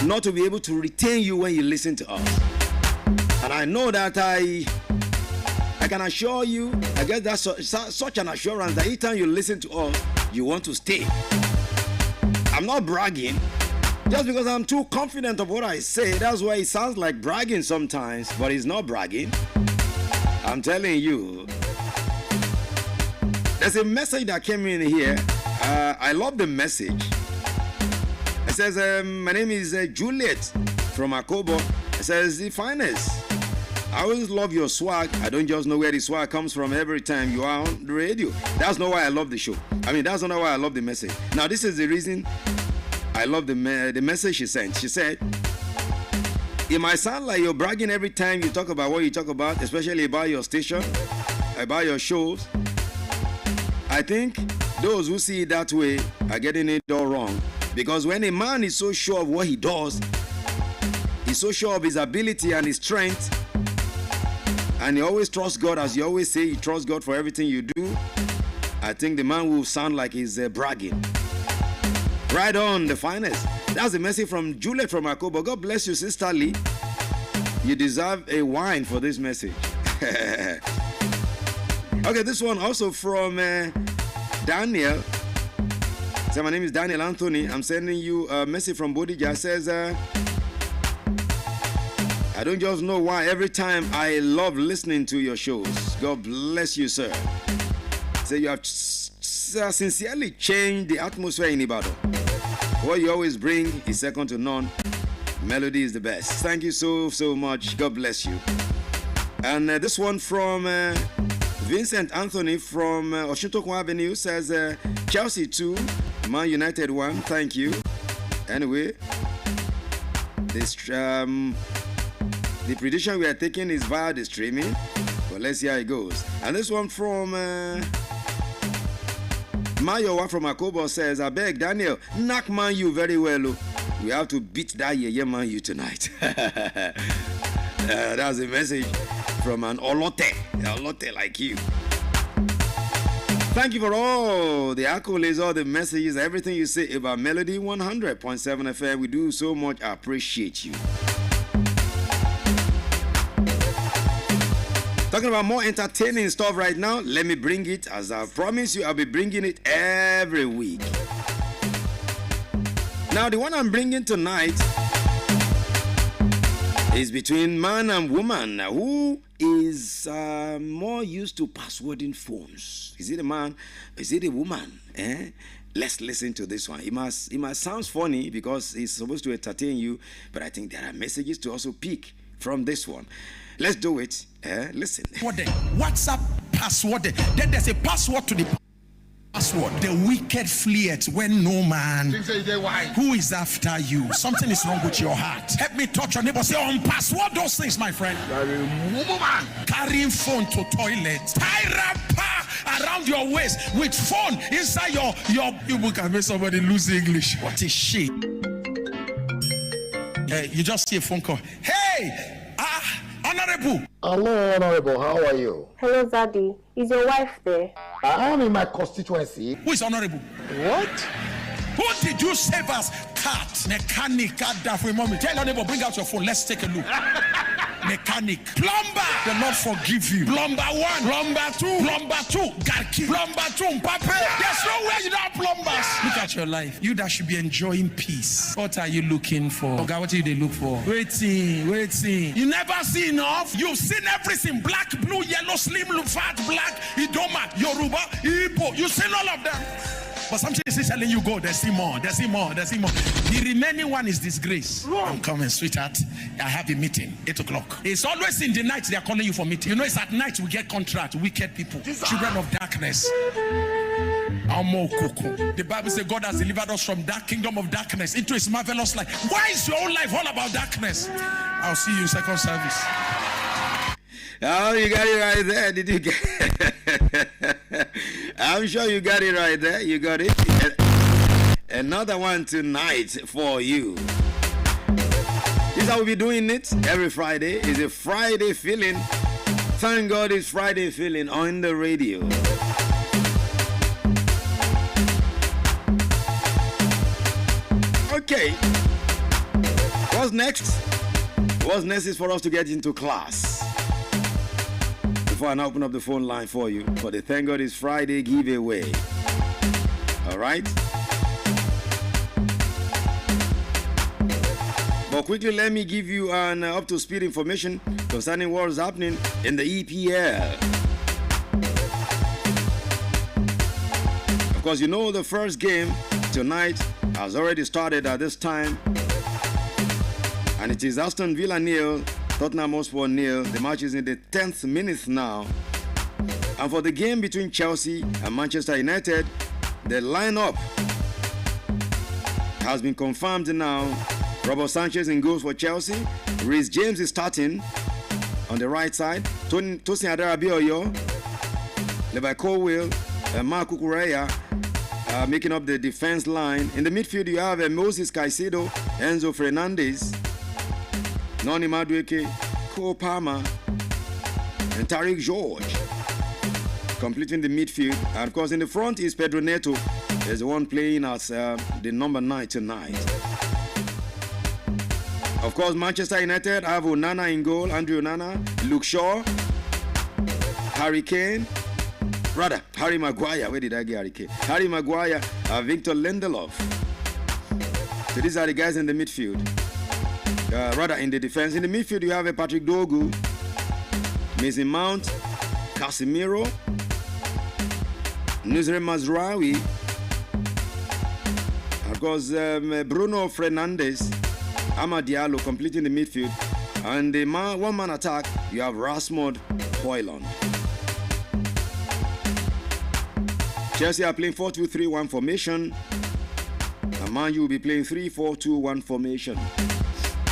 not to be able to retain you when you listen to us. And I know that I can assure you, I guess that's such an assurance that each time you listen to us, you want to stay. I'm not bragging. Just because I'm too confident of what I say, that's why it sounds like bragging sometimes, but it's not bragging. I'm telling you. There's a message that came in here. I love the message. It says, my name is Juliet from Akobo. It says, the finest. I always love your swag. I don't just know where the swag comes from every time you are on the radio. That's not why I love the show. I mean, that's not why I love the message. Now, this is the reason I love the message she sent. She said, it might sound like you're bragging every time you talk about what you talk about, especially about your station, about your shows. I think those who see it that way are getting it all wrong. Because when a man is so sure of what he does, he's so sure of his ability and his strength, and he always trusts God, as you always say, you trust God for everything you do, I think the man will sound like he's bragging. Right on, the finest. That's the message from Juliet from Akobo. God bless you, Sister Lee. You deserve a wine for this message. Okay, this one also from Daniel. So my name is Daniel Anthony. I'm sending you a message from Bodija. It says, I don't just know why every time I love listening to your shows. God bless you, sir. So you have sincerely changed the atmosphere in Ibadan. What you always bring is second to none. Melody is the best. Thank you so much. God bless you. And this one from Vincent Anthony from Oshintokun Avenue says, Chelsea 2, Man United 1. Thank you. Anyway, this the prediction we are taking is via the streaming, but let's see how it goes. And this one from Mayo from Akobo says, I beg Daniel, knock Man U very well. We have to beat that Man U tonight. That's a message from an Olote like you. Thank you for all the accolades, all the messages, everything you say about Melody 100.7 FM. We do so much appreciate you. Talking about more entertaining stuff right now, let me bring it. As I promised you, I'll be bringing it every week. Now, the one I'm bringing tonight is between man and woman. Who is more used to passwording phones? Is it a man? Is it a woman? Let's listen to this one. It must sound funny because it's supposed to entertain you, but I think there are messages to also pick from this one. Let's do it. Listen. WhatsApp password. Then there's a password to the Password. The wicked fleeth when no man. Things say they why. Who is after you? Something is wrong with your heart. Help me touch your neighbor. Say on password those things, my friend. Woman. Carrying phone to toilet. Tie wrapper around your waist with phone inside your you can make somebody lose English. What is shit? You just see a phone call. Hey! Honorable. Hello, Honorable. How are you? Hello, Zaddy. Is your wife there? I am in my constituency. Who is Honorable? What? Who did you save as cat? Mechanic, for mommy. Tell your neighbor, bring out your phone. Let's take a look. Mechanic. Plumber. The Lord forgive you. Plumber 1. Plumber 2. Plumber 2. Garki. Plumber 2. Papa. There's no way you don't have plumbers. Look at your life. You that should be enjoying peace. What are you looking for? Okay, what do they look for? Waiting. You never see enough? You've seen everything. Black, blue, yellow, slim, fat, black, Idoma, Yoruba, Igbo. You've seen all of them. But something is telling you go, there's see more. The remaining one is disgrace. I'm coming, sweetheart. I have a meeting, 8 o'clock. It's always in the night they are calling you for meeting. You know, it's at night we get contract, wicked people, children of darkness. The Bible says God has delivered us from that kingdom of darkness into his marvelous light. Why is your own life all about darkness? I'll see you in second service. Oh, you got it right there. Did you get it? I'm sure you got it right there. You got it. Another one tonight for you. This is how we'll be doing it every Friday. It's a Friday feeling. Thank God it's Friday feeling on the radio. Okay. What's next? What's next is for us to get into class. Before I open up the phone line for you for the Thank God It's Friday giveaway. All right. But quickly, let me give you an up-to-speed information concerning what's happening in the EPL. Of course, you know the first game tonight has already started at this time, and it is Aston Villa 0, Tottenham Hotspur 0. The match is in the 10th minute now. And for the game between Chelsea and Manchester United, the lineup has been confirmed now. Robert Sanchez in goals for Chelsea. Reece James is starting on the right side. Tosin Adarabioyo, Levi Colwill, and Mark Cucurella making up the defense line. In the midfield, you have Moses Caicedo, Enzo Fernandez, Noni Madueke, Cole Palmer, and Tariq George completing the midfield. And of course, in the front is Pedro Neto. There's the one playing as the number 9 tonight. Of course, Manchester United have Onana in goal, Andrew Onana, Luke Shaw, Harry Maguire. Where did I get Harry Kane? Harry Maguire, Victor Lindelof. So these are the guys in the midfield. In the defense. In the midfield, you have Patrick Dogu, Mason Mount, Casemiro, Nusret Mazraoui, of course, Bruno Fernandes, Amad Diallo completing the midfield. And the one-man attack, you have Rasmus Højlund. Chelsea are playing 4-2-3-1 formation. And Man U will be playing 3-4-2-1 formation.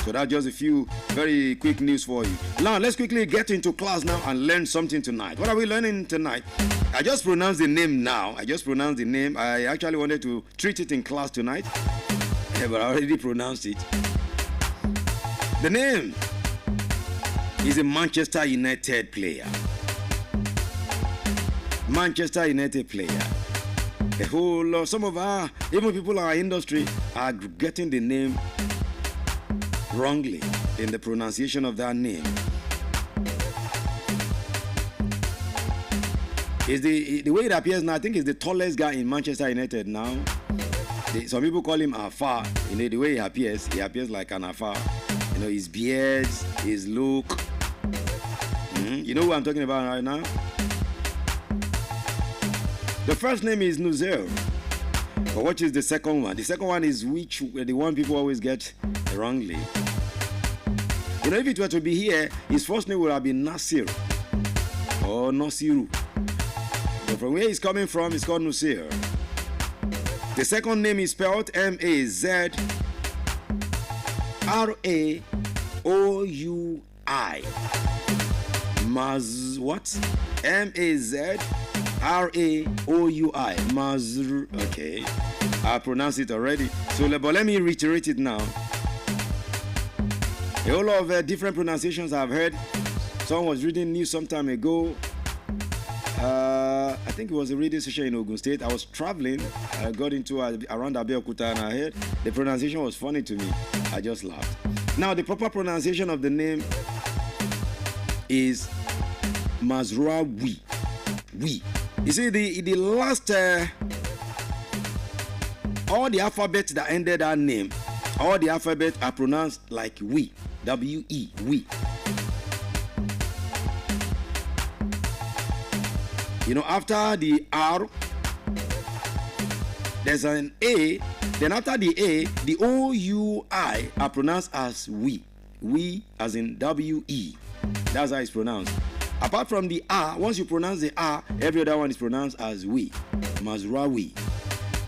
So that's just a few very quick news for you. Now, let's quickly get into class now and learn something tonight. What are we learning tonight? I just pronounced the name now. I actually wanted to treat it in class tonight, but I already pronounced it. The name is a Manchester United player. Manchester United player. A whole lot, some of even people in our industry are getting the name wrongly in the pronunciation of that name. Is the way it appears now, I think he's the tallest guy in Manchester United now. Some people call him Afar. The way he appears like an Afar. His beard, his look. You know who I'm talking about right now? The first name is Nuzel. But what is the second one? The second one is the one people always get wrongly. If it were to be here, his first name would have been Nasir or Nasiru. So from where he's coming from, it's called Nusir. The second name is spelled M-A-Z-R-A-O-U-I. What? M-A-Z-R-A-O-U-I. Mazr. Okay. I pronounced it already. So, but let me reiterate it now. A whole lot of different pronunciations I've heard. Someone was reading news some time ago. I think it was a radio station in Ogun State. I was traveling. I got into around Abeokuta and I heard the pronunciation was funny to me. I just laughed. Now, the proper pronunciation of the name is Mazraoui. We. You see, the last, all the alphabets that ended that name, all the alphabets are pronounced like we. W-E. We. You know, after the R, there's an A. Then after the A, the O-U-I are pronounced as we. We as in W-E. That's how it's pronounced. Apart from the R, once you pronounce the R, every other one is pronounced as we. Mazraoui.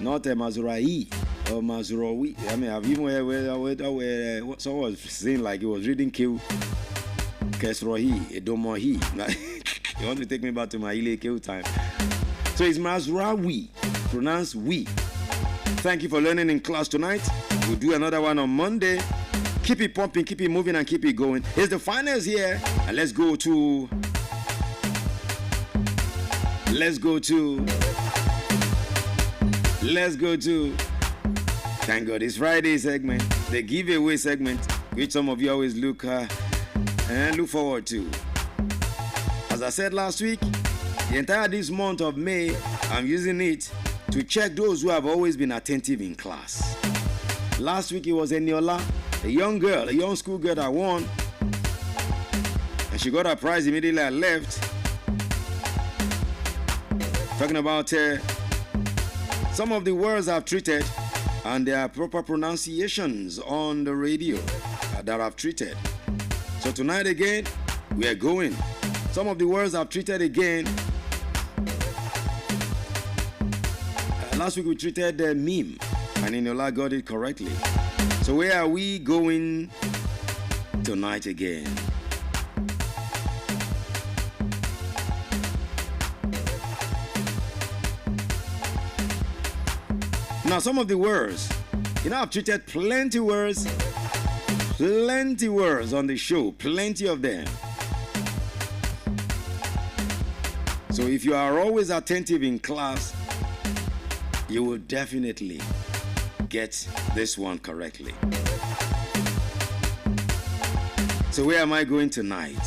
Not a Mazrai or Mazraoui. I mean, I've even heard where someone was saying like he was reading Q. Kesrohi, Edomohi. You want to take me back to my Ile time. So it's Mazraoui, pronounced we. Thank you for learning in class tonight. We'll do another one on Monday. Keep it pumping, keep it moving, and keep it going. Here's the finals here. And let's go to thank God it's Friday segment, the giveaway segment, which some of you always look forward to. As I said last week, the entire this month of May, I'm using it to check those who have always been attentive in class. Last week it was Eniola, a young school girl that won, and she got her prize immediately I left. Talking about some of the words I've treated and their proper pronunciations on the radio that I've treated. So tonight again, we are going. Some of the words I've treated again. Last week we treated the meme, and Eniola got it correctly. So where are we going tonight again? Now, some of the words, I've treated plenty words on the show, plenty of them. So if you are always attentive in class, you will definitely get this one correctly. So where am I going tonight?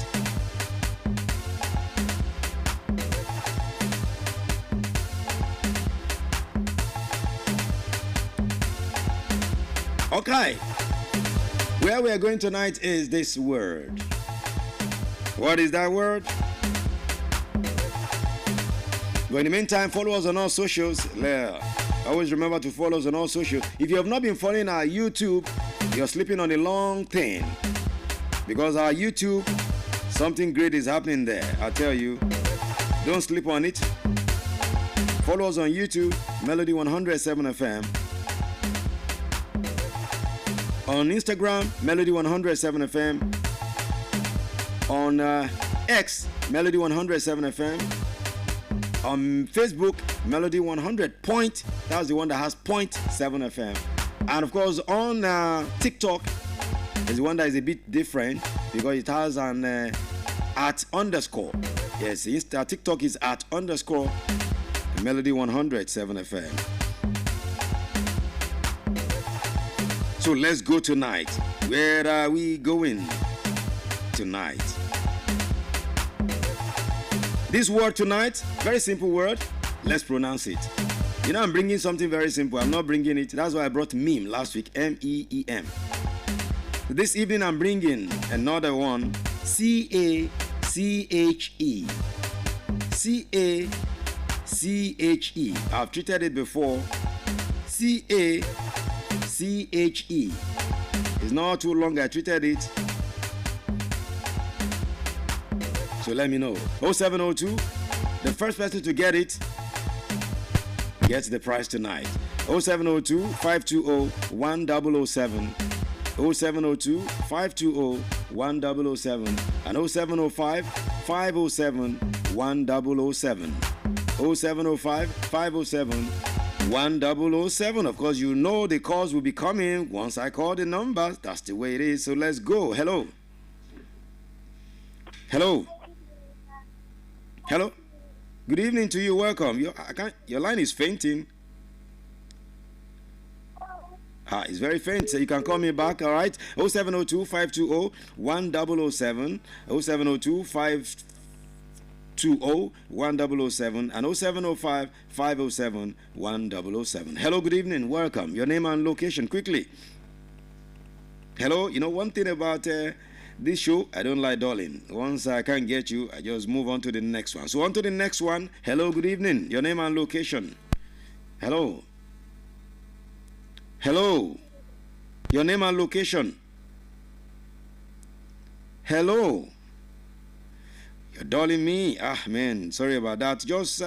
Okay, where we are going tonight is this word. What is that word? But in the meantime, follow us on all socials. Always remember to follow us on all socials. If you have not been following our YouTube, you're sleeping on a long thing. Because our YouTube, something great is happening there. I tell you, don't sleep on it. Follow us on YouTube, Melody 107 FM. On Instagram, Melody 107 FM. On X, Melody 107 FM. On Facebook, Melody 100 point. That's the one that has 0.7 FM. And of course, on TikTok, is the one that is a bit different because it has an at underscore. Yes, TikTok is at underscore Melody 107 FM. So let's go tonight. Where are we going tonight? This word tonight, very simple word. Let's pronounce it. I'm bringing something very simple. I'm not bringing it. That's why I brought meme last week. M-E-E-M. This evening I'm bringing another one. C-A-C-H-E. C-A-C-H-E. I've treated it before. C-A-C-H-E. It's not too long I treated it. So let me know. 0702 The first person to get it gets the prize tonight. 0702 520 1007. 0702 520 1007 and 0705 507 1007. 0705 507 1007. Of course, you know the calls will be coming once I call the numbers. That's the way it is. So let's go. Hello. Hello. Hello. Good evening to you. Welcome. Your line is fainting. It's very faint, so you can call me back, all right? 0702 520 1007, 0702 520 1007, and 0705 507 1007. Hello, good evening, welcome. Your name and location, quickly. Hello, you know one thing about this show, I don't like dulling. Once I can't get you, I just move on to the next one. So on to the next one. Hello, good evening. Your name and location. Hello. Hello. Your name and location. Hello. You're dulling me. Man, sorry about that. Just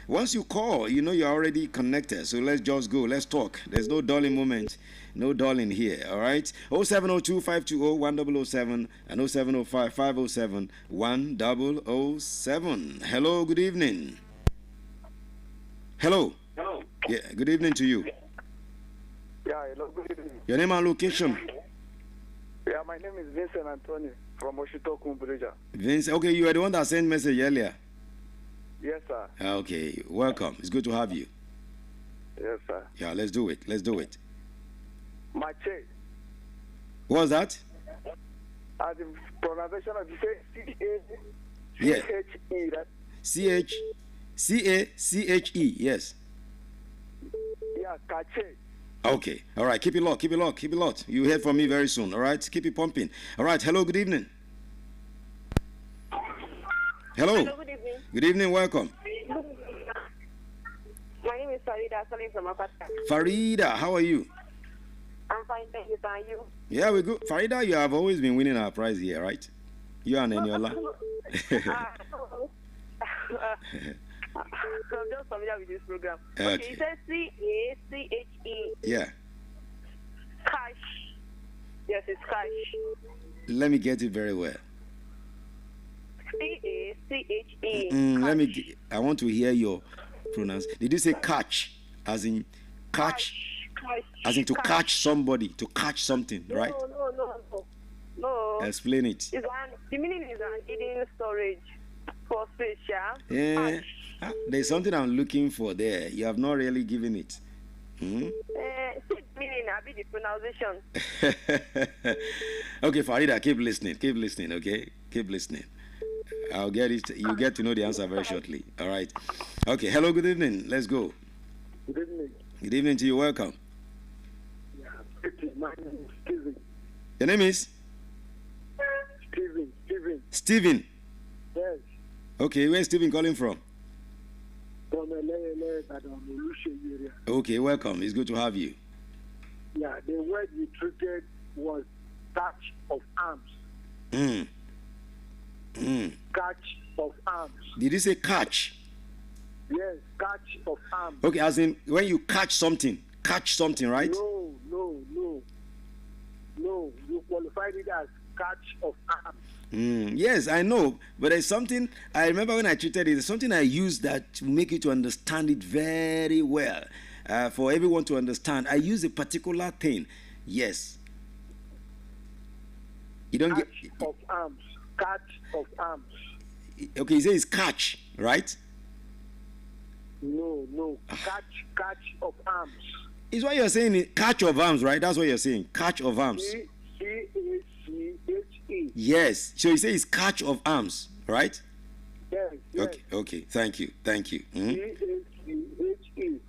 once you call, you know you're already connected. So let's just go. Let's talk. There's no dulling moment. No dulling here. All right. 0702 520 1007 and 0705 507 1007. Hello. Good evening. Hello. Hello. Yeah. Good evening to you. Yeah, hello, good evening. Your name and location. Yeah, my name is Vincent Anthony from Oshitoku, Bureja. Vince, okay, you are the one that sent message earlier. Yes, sir. Okay, welcome. It's good to have you. Yes, sir. Yeah, let's do it. Let's do it. Mache. What was that? The pronunciation of the Yeah. C-H-E, right? C-H-E, yes. Yeah, Kache. Okay, all right, keep it locked, keep it locked, keep it locked. You hear from me very soon, all right? Keep it pumping. All right, hello, good evening. Hello. Hello, good evening. Good evening, welcome. My name is Farida, calling from Apata. Farida, how are you? I'm fine, thank you. Thank you. Yeah, we're good. Farida, you have always been winning our prize here, right? You and Eniola. I'm just familiar with this program. Okay. Okay, it says C-A-C-H-E. Yeah. Cash. Yes, it's cash. Let me get it very well. C-A-C-H-E. I want to hear your pronounce. Did you say catch? As in catch? As in to catch somebody, to catch something, right? No. Explain it. The meaning is an hidden storage for space, yeah? Yeah. There's something I'm looking for there. You have not really given it. Meaning, I'll be the pronunciation. Okay, Farida, keep listening, okay? Keep listening. I'll get it. You get to know the answer very shortly. All right. Okay, hello, good evening. Let's go. Good evening. Good evening to you. Welcome. Yeah, my name is Steven. Your name is? Steven. Yes. Okay, where's Steven calling from? From Olushe area. Okay, welcome. It's good to have you. Yeah, the word we treated was catch of arms. Catch of arms. Did you say catch? Yes, catch of arms. Okay, as in when you catch something, right? No. You qualified it as catch of arms. Yes, I know, but there's something I remember when I treated it. There's something I used that to make you to understand it very well, for everyone to understand. I use a particular thing. Yes. You don't catch of arms. Catch of arms. Okay, you say it's catch, right? No. Catch of arms. Is what you're saying? Catch of arms, right? That's what you're saying. Catch of arms. C-A-C-H-E. Yes. So you say it's catch of arms, right? Yes. Okay. Thank you. C-A-C-H-E.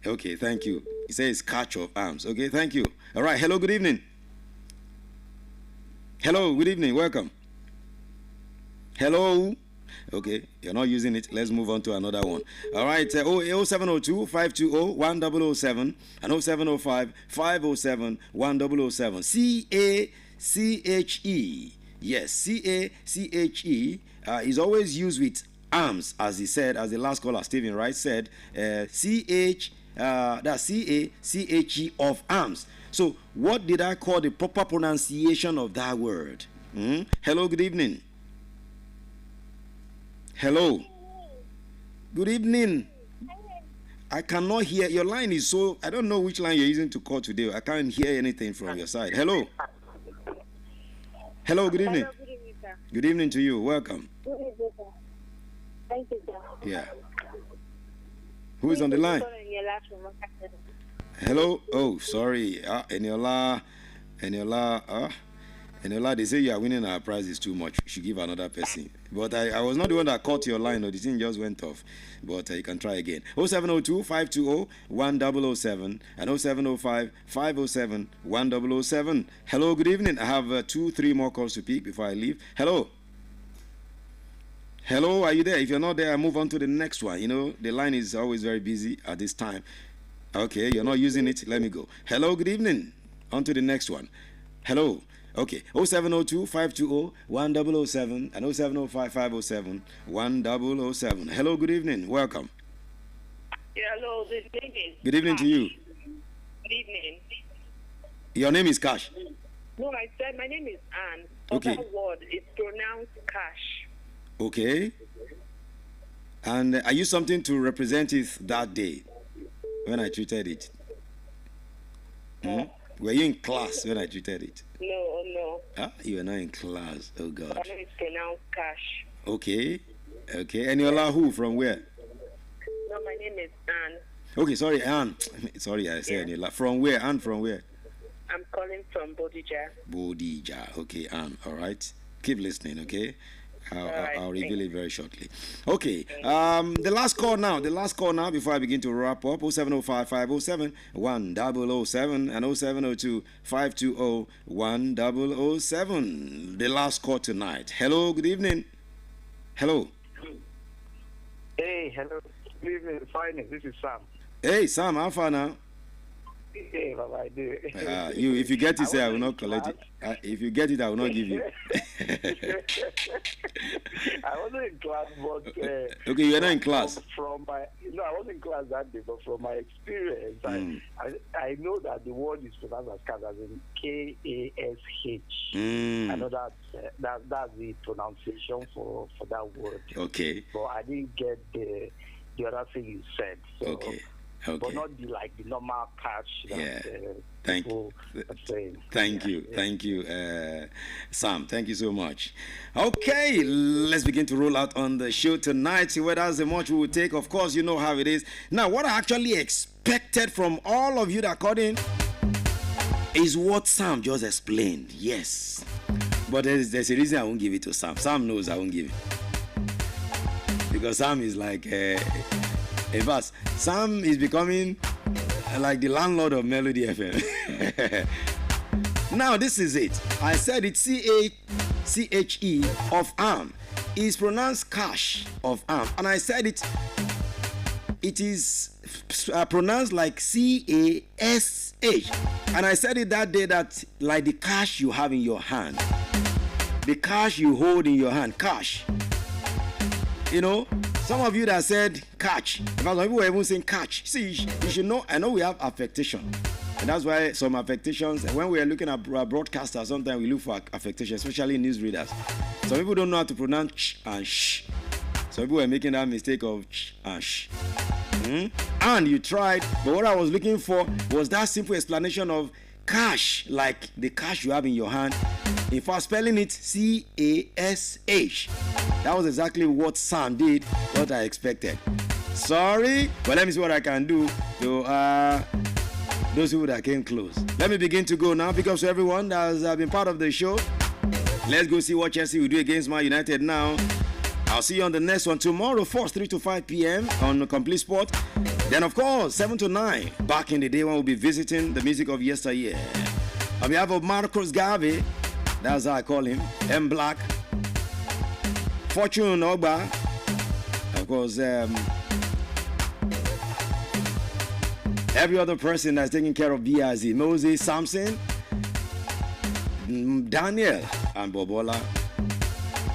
Okay, thank you. He says it's catch of arms. Okay, thank you. All right. Hello, good evening. Hello, good evening. Welcome. Hello. Okay, you're not using it. Let's move on to another one. All right, 0702 520 1007 and 0705 507 1007. C-A-C-H-E. Yes, C-A-C-H-E is always used with arms, as he said, as the last caller, Stephen Wright said, that's C-A-C-H-E of arms. So what did I call the proper pronunciation of that word? Hello, good evening. Hello. Good evening. I cannot hear. Your line is so... I don't know which line you're using to call today. I can't hear anything from your side. Hello. Hello, good evening. Hello, good evening, sir. Good evening to you. Welcome. Good evening, sir. Thank you, sir. Yeah. Who is on the line? Hello. Oh, sorry. Eniola, they say you are winning our prizes too much. You should give another person. But I was not the one that caught your line. No, the thing just went off. But you can try again. 0702-520-1007 and 0705-507-1007. Hello, good evening. I have 2-3 more calls to pick before I leave. Hello. Hello, are you there? If you're not there, I move on to the next one. You know, the line is always very busy at this time. Okay, you're not using it. Let me go. Hello, good evening. On to the next one. Hello. Okay, 0702-520-1007 and 0705-507-1007. Hello, good evening. Welcome. Yeah, hello, good evening. Good evening to you. Good evening. Your name is Cash. No, I said my name is Anne. Okay. That word is pronounced Cash. Okay. And I used something to represent it that day when I treated it. Were you in class when I treated it? No. You were not in class. Oh, God. My name is pronounced Cash. Okay. And you're who? From where? No, my name is Anne. Okay, sorry, Anne. Sorry, I said from where? Anne, from where? I'm calling from Bodija. Bodija. Okay, Anne. All right. Keep listening, okay? I'll reveal it very shortly. Okay. The last call now before I begin to wrap up. 0705-507-1007 and 0702-520-1007. The last call tonight. Hello, good evening. Hello. Hey, hello. Good evening, finest. This is Sam. Hey, Sam, how far now? Hey, Baba, I do. If you get it, I will not collect it. If you get it, I will not give you. I wasn't in class, but okay, you are not in class. I wasn't in class that day, but from my experience, I know that the word is pronounced as Cash, as in K-A-S-H. I know that's the pronunciation for that word. Okay. But I didn't get the other thing you said. So. Okay. But not the normal Cash that people are saying. Thank you, Sam. Thank you so much. Okay, let's begin to roll out on the show tonight. See whether as much we will take. Of course, you know how it is. Now, what I actually expected from all of you that called in is what Sam just explained. Yes, but there's a reason I won't give it to Sam. Sam knows I won't give it because Sam is like. In fact, Sam is becoming like the landlord of Melody FM. Now, this is it. I said it's C-A-C-H-E of arm. It's pronounced Cash of arm. And I said it is pronounced like C-A-S-H. And I said it that day that like the cash you have in your hand. The cash you hold in your hand. Cash. You know, some of you that said catch, in fact, some people were even saying catch. See, you should know, I know we have affectation. And that's why some affectations, when we are looking at broadcasters, sometimes we look for affectation, especially newsreaders. Some people don't know how to pronounce ch and sh. Some people were making that mistake of ch and sh. And you tried, but what I was looking for was that simple explanation of cash, like the cash you have in your hand. In fact, spelling it C-A-S-H. That was exactly what Sam did, what I expected. Sorry, but let me see what I can do to those people that came close. Let me begin to go now because to everyone that has been part of the show, let's go see what Chelsea will do against Man United now. I'll see you on the next one tomorrow, 3 to 5 p.m. on Complete Sport. Then, of course, 7 to 9, back in the day when we'll be visiting the music of yesteryear. On behalf of Marcos Garvey, that's how I call him, M Black, Fortune Ogba, of course, every other person that's taking care of BIZ, Moses, Samson, Daniel, and Bobola.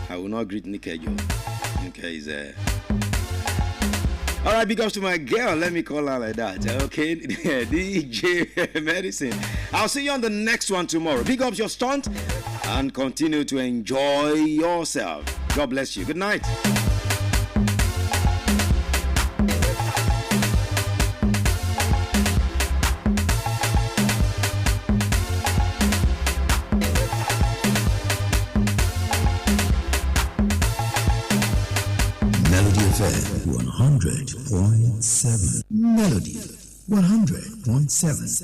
I will not greet Nikejo. Okay, he's there. All right, big ups to my girl. Let me call her like that. Okay, DJ Medicine. I'll see you on the next one tomorrow. Big ups your stunt and continue to enjoy yourself. God bless you. Good night. Melody FM 100.7. Melody 100.7.